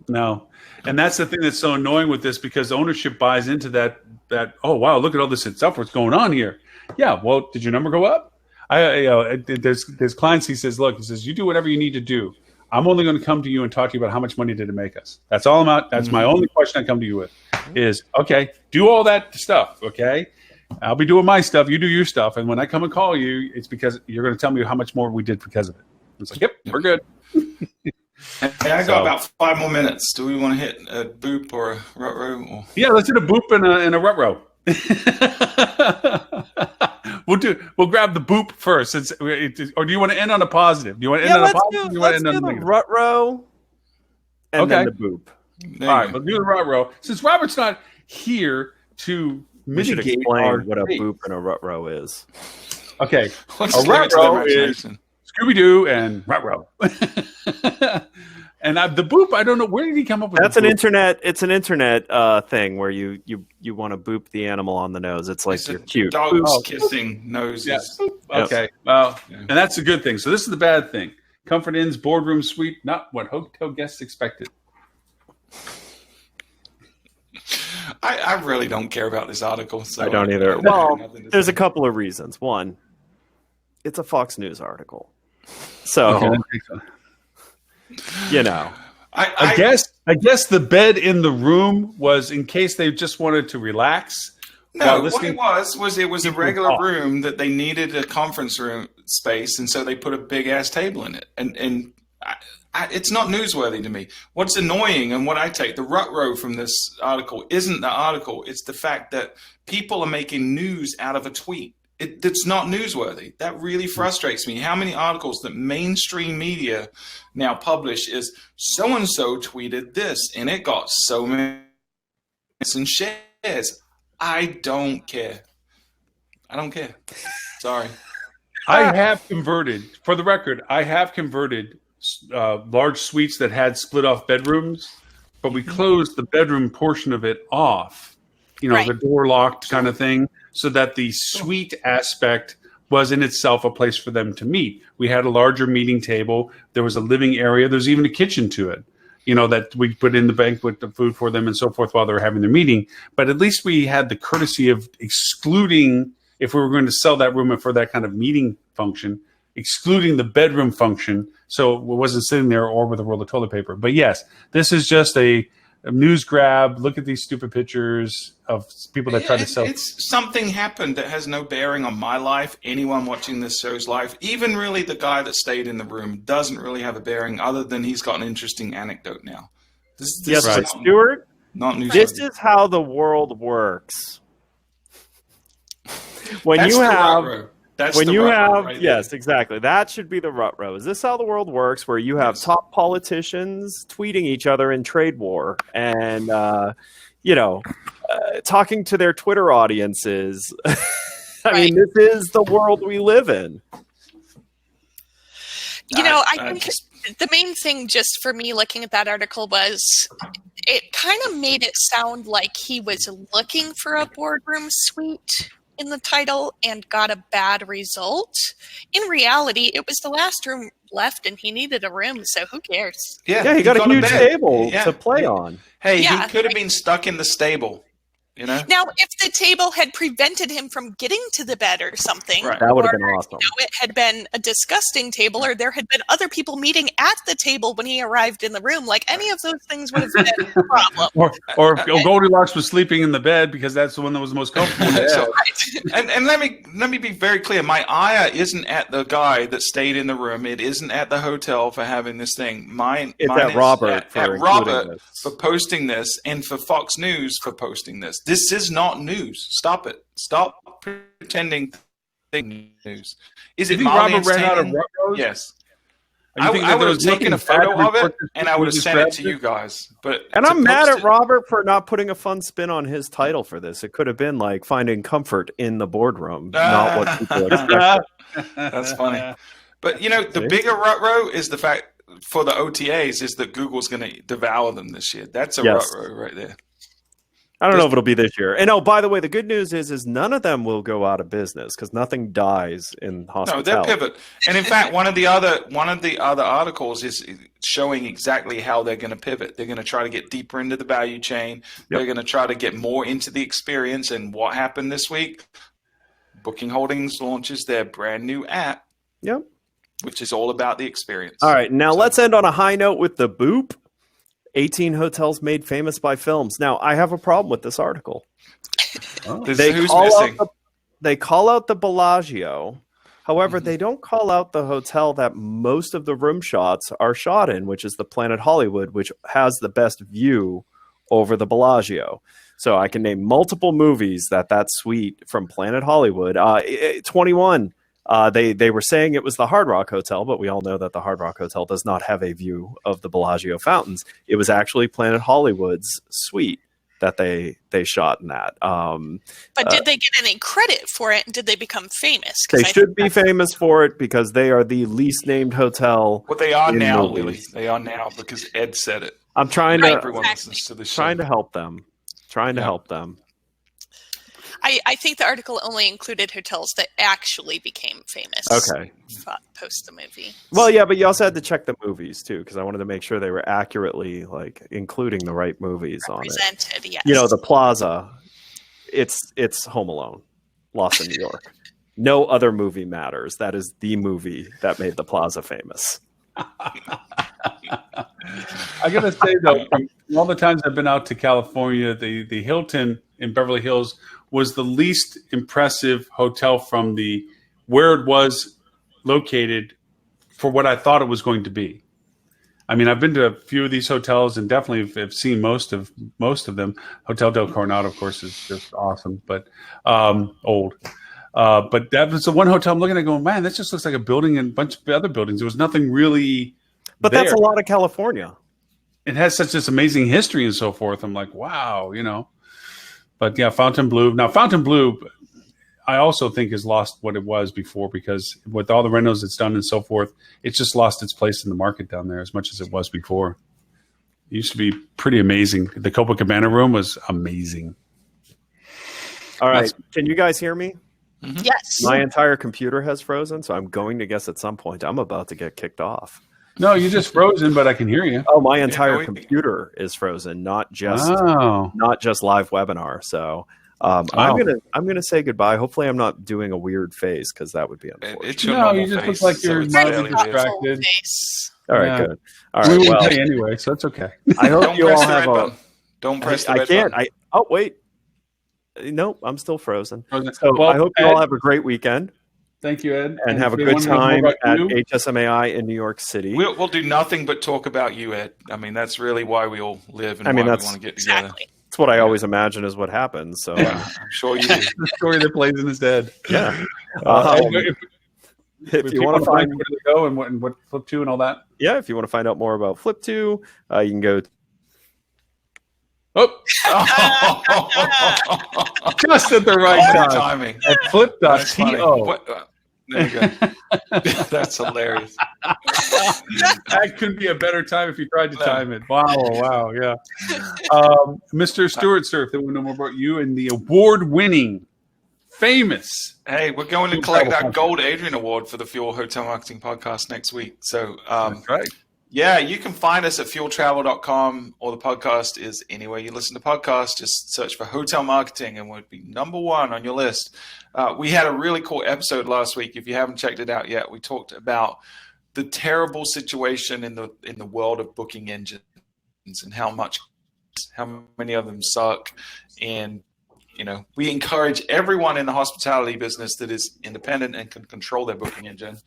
No. And that's the thing that's so annoying with this, because ownership buys into that oh wow, look at all this stuff, what's going on here. Yeah, well, did your number go up? There's clients, he says, you do whatever you need to do. I'm only going to come to you and talk to you about how much money did it make us. That's all I'm out. That's my only question I come to you with is, okay, do all that stuff, okay? I'll be doing my stuff. You do your stuff. And when I come and call you, it's because you're going to tell me how much more we did because of it. It's like, yep, we're good. Hey, I got about 5 more minutes. Do we want to hit a boop or a rut-row? Yeah, let's hit a boop and a rut-row. We'll grab the boop first. Or do you want to end on a positive? Do you want to end on a positive? Let's do the rut-row and then the boop. All right, we'll do the rut-row. Since Robert's not here to we should mitigate explain what a boop and a rut-row is. Okay, a rut-row is Scooby-Doo and rut-row. And the boop, I don't know, where did he come up with? That's an internet. It's an internet thing where you want to boop the animal on the nose. It's like you're cute. Dogs kissing noses. Yeah. Okay, well, and that's a good thing. So this is the bad thing. Comfort Inn's boardroom suite, not what hotel guests expected. I really don't care about this article. So I don't either. Well, there's a couple of reasons. One, it's a Fox News article. So, you know. I guess the bed in the room was in case they just wanted to relax. No, what it was a regular room that they needed a conference room space, and so they put a big ass table in it. And it's not newsworthy to me. What's annoying, and what I take the rut-row from this article isn't the article; it's the fact that people are making news out of a tweet. It's not newsworthy. That really frustrates me. How many articles that mainstream media now publish is so-and-so tweeted this, and it got so many and shares. I don't care. Sorry. I have converted, for the record, large suites that had split off bedrooms, but we closed the bedroom portion of it off, the door locked kind of thing, so that the suite aspect was in itself a place for them to meet. We had a larger meeting table. There was a living area. There's even a kitchen to it, that we put in the banquet, the food for them and so forth while they were having their meeting. But at least we had the courtesy of excluding, if we were going to sell that room for that kind of meeting function, excluding the bedroom function, so it wasn't sitting there or with a roll of toilet paper. But yes, this is just a news grab. Look at these stupid pictures of people that try to sell. It's something happened that has no bearing on my life, anyone watching this show's life. Even really the guy that stayed in the room doesn't really have a bearing other than he's got an interesting anecdote now. Yes, right. Stuart, not news. This is how the world works. When you have yes, exactly. That should be the rut-row. Is this how the world works, where you have top politicians tweeting each other in trade war and, talking to their Twitter audiences? I mean, this is the world we live in. I think the main thing just for me looking at that article was it kind of made it sound like he was looking for a boardroom suite in the title and got a bad result. In reality, it was the last room left and he needed a room, so who cares? Yeah, he got a huge table to play on. Hey, he could have been stuck in the stable. Now, if the table had prevented him from getting to the bed or something, Right. That would have been awesome. it had been a disgusting table, or there had been other people meeting at the table when he arrived in the room, like any of those things would have been a problem. Or Goldilocks was sleeping in the bed because that's the one that was the most comfortable. So, and let me be very clear. My ire isn't at the guy that stayed in the room. It isn't at the hotel for having this thing. Mine It's mine at is Robert for at including Robert this. for posting this, and for Fox News for posting this. This is not news. Stop it. Stop pretending thing news. Is it You think Molly Robert ran out of Stanton? Rutgers? Yes. You think I that would there have was taken a nothing photo bad of it, reported and I would have just sent it grabbed to you guys. But And to I'm mad post at it- Robert for not putting a fun spin on his title for this. It could have been like finding comfort in the boardroom, not what people expected. That's funny. But the See? bigger rut-row is the fact for the OTAs is that Google's going to devour them this year. That's a Yes. rut-row right there. I don't know if it'll be this year. And by the way, the good news is none of them will go out of business because nothing dies in No, hospitality. they'll pivot. And in fact, one of the other articles is showing exactly how they're going to pivot. They're going to try to get deeper into the value chain. Yep. They're going to try to get more into the experience. And what happened this week? Booking Holdings launches their brand new app, Yep. which is all about the experience. All right, now let's end on a high note with the boop. 18 hotels made famous by films. Now, I have a problem with this article. Who's missing? They call out the Bellagio. However, they don't call out the hotel that most of the room shots are shot in, which is the Planet Hollywood, which has the best view over the Bellagio. So I can name multiple movies that suite from Planet Hollywood. 21. They were saying it was the Hard Rock Hotel, but we all know that the Hard Rock Hotel does not have a view of the Bellagio fountains. It was actually Planet Hollywood's suite that they shot in that. But did they get any credit for it? And did they become famous? 'Cause They I should think be that's- famous for it because they are the least named hotel. What they are in now, movies. Willie. They are now because Ed said it. I'm trying Right. to Everyone Exactly. listens to the show. trying to help them. Trying to Yeah. help them. I think the article only included hotels that actually became famous. Okay. Post the movie. Well, yeah, but you also had to check the movies too because I wanted to make sure they were accurately including the right movies on it. Presented, yes. The Plaza. It's Home Alone, Lost in New York. No other movie matters. That is the movie that made the Plaza famous. I gotta say though, from all the times I've been out to California, the Hilton in Beverly Hills was the least impressive hotel from where it was located for what I thought it was going to be. I mean, I've been to a few of these hotels and definitely have seen most of them. Hotel del Coronado, of course, is just awesome, but old. But that was the one hotel I'm looking at going, man, that just looks like a building and a bunch of other buildings. There was nothing really But there. that's a lot of California. It has such this amazing history and so forth. I'm like, wow, But yeah, Fontainebleau. Now, Fontainebleau, I also think has lost what it was before because with all the renos it's done and so forth, it's just lost its place in the market down there as much as it was before. It used to be pretty amazing. The Copacabana room was amazing. All right. Can you guys hear me? Yes. My entire computer has frozen, so I'm going to guess at some point I'm about to get kicked off. No, you just frozen, but I can hear you. Oh, my entire we- computer is frozen, not just Oh, live webinar. So I'm gonna say goodbye. Hopefully, I'm not doing a weird face because that would be unfortunate. It's your no, normal you just face, look like so you're it's mildly fairly distracted. weird. Thoughtful face. All right, Yeah. good. All we right, wouldn't well, pay anyway, so that's okay. I hope Don't you press all the have red a. button. Don't press the I red can't. button. Oh wait. Nope, I'm still frozen. Frozen. So Well, I hope you Ed, all have a great weekend Thank you, Ed, and have a if they good wanna know more time about at you, HSMAI in New York City. We'll do nothing but talk about you, Ed. I mean, that's really why we all live and I mean, why we that's- want to get together. Exactly. That's what I always imagine is what happens. So Yeah, I'm sure you do. the story that plays in his head. yeah. If If you want to find where to go and what flip to and all that. if you want to find out more about Flip2, you can go Oh, just at the right Good time. timing. At That's funny. flip.to. What, there we go. That's hilarious. That couldn't be a better time if you tried to time it. Wow, yeah. Mr. Stewart, sir, if they want to know more about you and the award-winning, famous. Hey, we're going to collect that Gold Adrian Award for the Fuel Hotel Marketing Podcast next week. So That's right. Yeah, you can find us at fueltravel.com, or the podcast is anywhere you listen to podcasts. Just search for hotel marketing and we'll be number one on your list. We had a really cool episode last week. If you haven't checked it out yet, we talked about the terrible situation in the world of booking engines and how many of them suck. And we encourage everyone in the hospitality business that is independent and can control their booking engine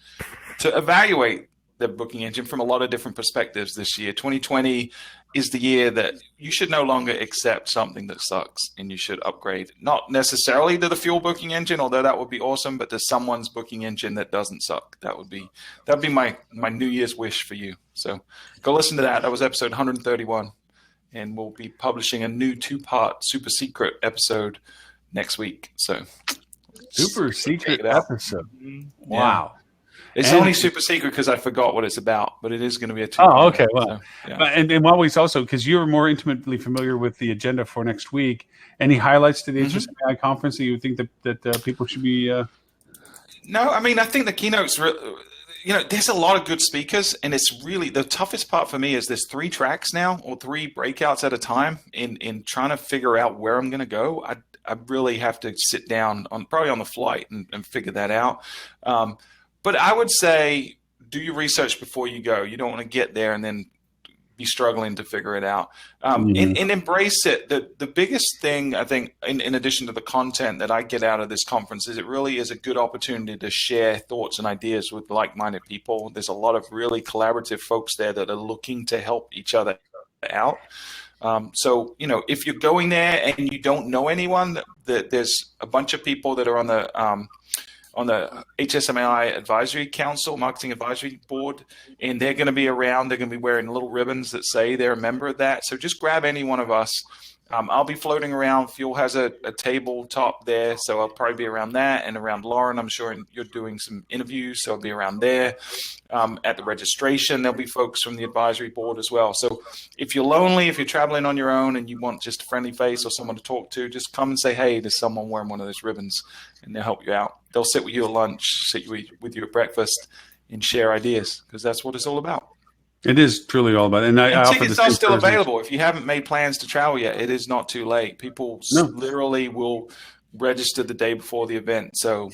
to evaluate their booking engine from a lot of different perspectives this year. 2020 is the year that you should no longer accept something that sucks and you should upgrade. Not necessarily to the fuel booking engine, although that would be awesome, but to someone's booking engine that doesn't suck. That'd be my New Year's wish for you. So go listen to that. That was episode 131. And we'll be publishing a new 2-part super secret episode next week. So super secret episode. Wow. Yeah. It's only super secret because I forgot what it's about, but it is going to be a 2. Oh, okay. Well, so, yeah. and while we also, because you're more intimately familiar with the agenda for next week, any highlights to the HSMI conference that you think that people should be? No, I mean, I think the keynote's there's a lot of good speakers, and it's really the toughest part for me is there's 3 tracks now, or 3 breakouts at a time in trying to figure out where I'm going to go. I really have to sit down probably on the flight and figure that out. But I would say do your research before you go. You don't want to get there and then be struggling to figure it out. And embrace it. The biggest thing, I think, in addition to the content that I get out of this conference, is it really is a good opportunity to share thoughts and ideas with like-minded people. There's a lot of really collaborative folks there that are looking to help each other out. So, if you're going there and you don't know anyone, there's a bunch of people that are on the HSMI Advisory Council, Marketing Advisory Board, and they're going to be around. They're going to be wearing little ribbons that say they're a member of that. So just grab any one of us. I'll be floating around. Fuel has a tabletop there, so I'll probably be around that and around Loren. I'm sure you're doing some interviews, so I'll be around there. At the registration, there'll be folks from the advisory board as well. So if you're lonely, if you're traveling on your own and you want just a friendly face or someone to talk to, just come and say, hey, there's someone wearing one of those ribbons, and they'll help you out. They'll sit with you at lunch, sit with you at breakfast, and share ideas, because that's what it's all about. It is truly all about it. And tickets are still available. If you haven't made plans to travel yet, it is not too late. People literally will register the day before the event. So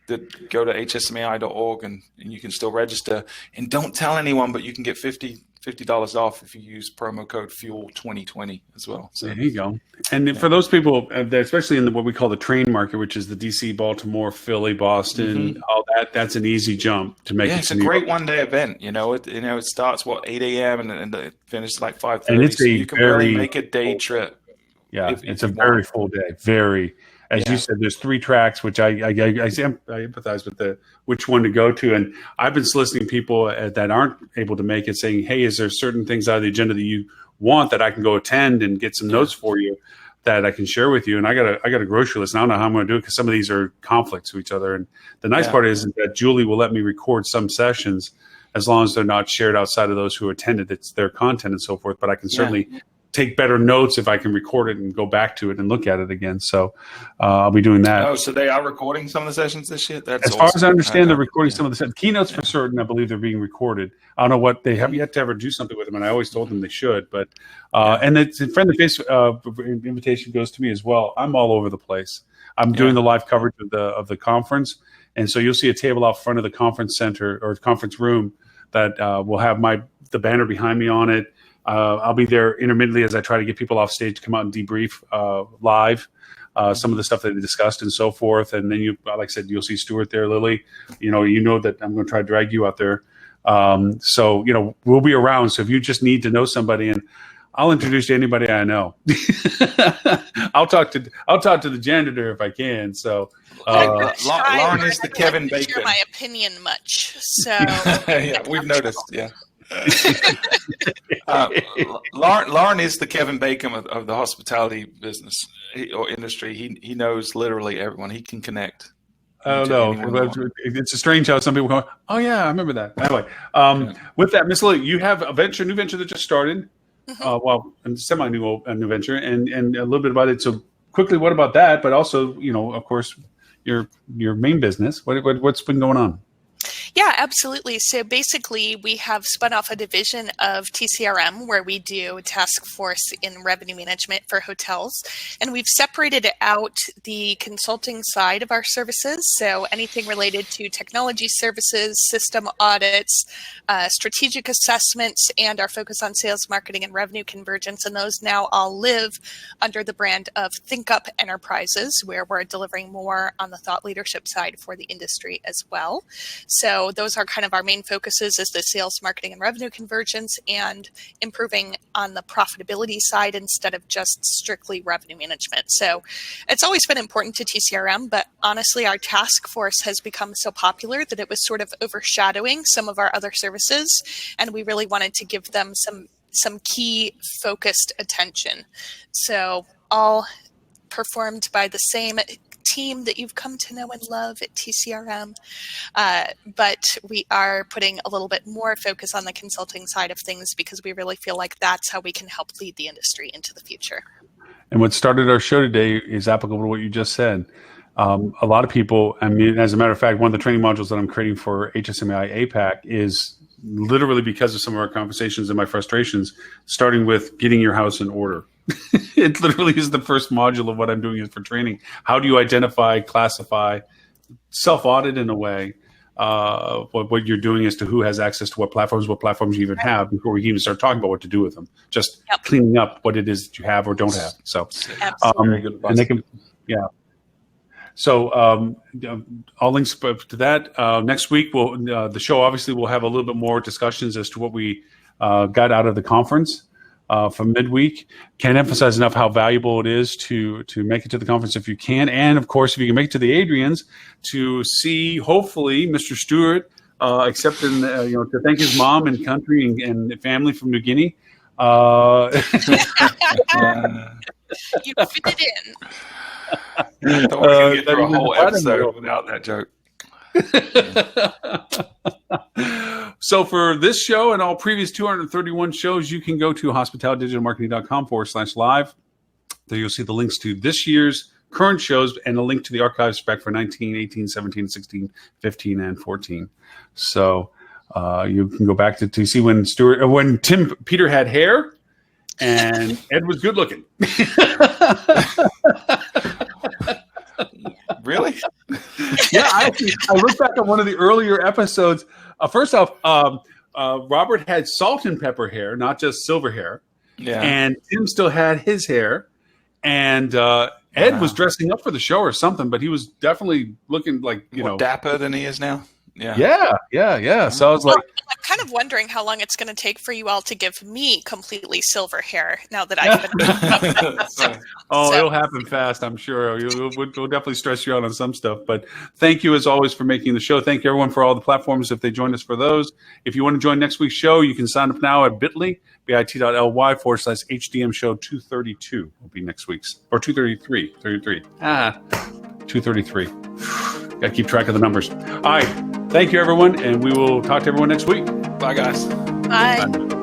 go to hsmi.org and you can still register. And don't tell anyone, but you can get $50 off if you use promo code FUEL2020 as well. So there you go. And for those people, especially in what we call the train market, which is the DC, Baltimore, Philly, Boston, all that's an easy jump to make. Yeah, it's a great one-day event. It starts 8 a.m. and it finishes like 5:30. And it's you can really make a day trip. Yeah, it's a very full day. As you said, there's 3 tracks, which I empathize with which one to go to. And I've been soliciting people that aren't able to make it, saying, hey, is there certain things out of the agenda that you want that I can go attend and get some notes for you that I can share with you? And I got a grocery list, and I don't know how I'm going to do it because some of these are conflicts to each other. And the nice part is that Julie will let me record some sessions as long as they're not shared outside of those who attended. It's their content and so forth, but I can certainly take better notes if I can record it and go back to it and look at it again. So I'll be doing that. Oh, so they are recording some of the sessions this year? That's as far as I understand, they're recording some of the keynotes for certain. I believe they're being recorded. I don't know what they have yet to ever do something with them, and I always told them they should. But and it's a friendly face invitation goes to me as well. I'm all over the place. I'm doing the live coverage of the conference, and so you'll see a table out front of the conference center or conference room that will have the banner behind me on it. I'll be there intermittently as I try to get people off stage to come out and debrief live some of the stuff that they discussed and so forth. And then like I said, you'll see Stuart there, Lily. You know that I'm going to try to drag you out there. So we'll be around. So if you just need to know somebody, and I'll introduce you to anybody I know. I'll talk to the janitor if I can. So Loren is the Kevin Bacon. Share my opinion much. So yeah, we've noticed. Yeah. Loren is the Kevin Bacon of the hospitality business or industry. He knows literally everyone. He can connect. I don't know. It's a strange how some people go, oh yeah, I remember that. Anyway, with that, Miss Lily, you have a new venture that just started. A semi-new venture, and a little bit about it. So quickly, what about that? But also, of course, your main business. What's been going on? Yeah, absolutely. So basically, we have spun off a division of TCRM where we do task force in revenue management for hotels. And we've separated out the consulting side of our services. So anything related to technology services, system audits, strategic assessments, and our focus on sales, marketing, and revenue convergence. And those now all live under the brand of ThinkUp Enterprises, where we're delivering more on the thought leadership side for the industry as well. So those are kind of our main focuses, is the sales, marketing, and revenue convergence, and improving on the profitability side instead of just strictly revenue management. So it's always been important to TCRM, but honestly, our task force has become so popular that it was sort of overshadowing some of our other services, and we really wanted to give them some key focused attention. So all performed by the same team that you've come to know and love at TCRM, but we are putting a little bit more focus on the consulting side of things because we really feel like that's how we can help lead the industry into the future. And what started our show today is applicable to what you just said. A lot of people, I mean, as a matter of fact, one of the training modules that I'm creating for HSMAI APAC is literally because of some of our conversations and my frustrations, starting with getting your house in order. It literally is the first module of what I'm doing is for training. How do you identify, classify, self-audit in a way, what you're doing as to who has access to what platforms you even have before we even start talking about what to do with them. Just cleaning up what it is that you have or don't have. So, and they can, yeah. So all links to that. Next week, the show obviously will have a little bit more discussions as to what we got out of the conference from midweek. Can't emphasize enough how valuable it is to make it to the conference if you can. And, of course, if you can make it to the Adrians, to see, hopefully, Mr. Stuart accepting, to thank his mom and country and family from New Guinea. You fit it in. I thought we were going to get through a whole episode without that joke. So for this show and all previous 231 shows, you can go to hospitalitydigitalmarketing.com/live. There you'll see the links to this year's current shows and a link to the archive spec for 19, 18, 17, 16, 15, and 14. So you can go back to see when Peter had hair and Ed was good looking. Really? Yeah, I looked back at one of the earlier episodes. First off, Robert had salt and pepper hair, not just silver hair. Yeah. And Tim still had his hair. And Ed was dressing up for the show or something, but he was definitely looking like, more dapper than he is now. Yeah. So I was like, I'm kind of wondering how long it's going to take for you all to give me completely silver hair now that I've been. It'll happen fast, I'm sure. We'll definitely stress you out on some stuff. But thank you, as always, for making the show. Thank you, everyone, for all the platforms if they joined us for those. If you want to join next week's show, you can sign up now at bit.ly/HDM show 232 will be next week's, or 233. 233. Got to keep track of the numbers. All right. Thank you, everyone, and we will talk to everyone next week. Bye, guys. Bye.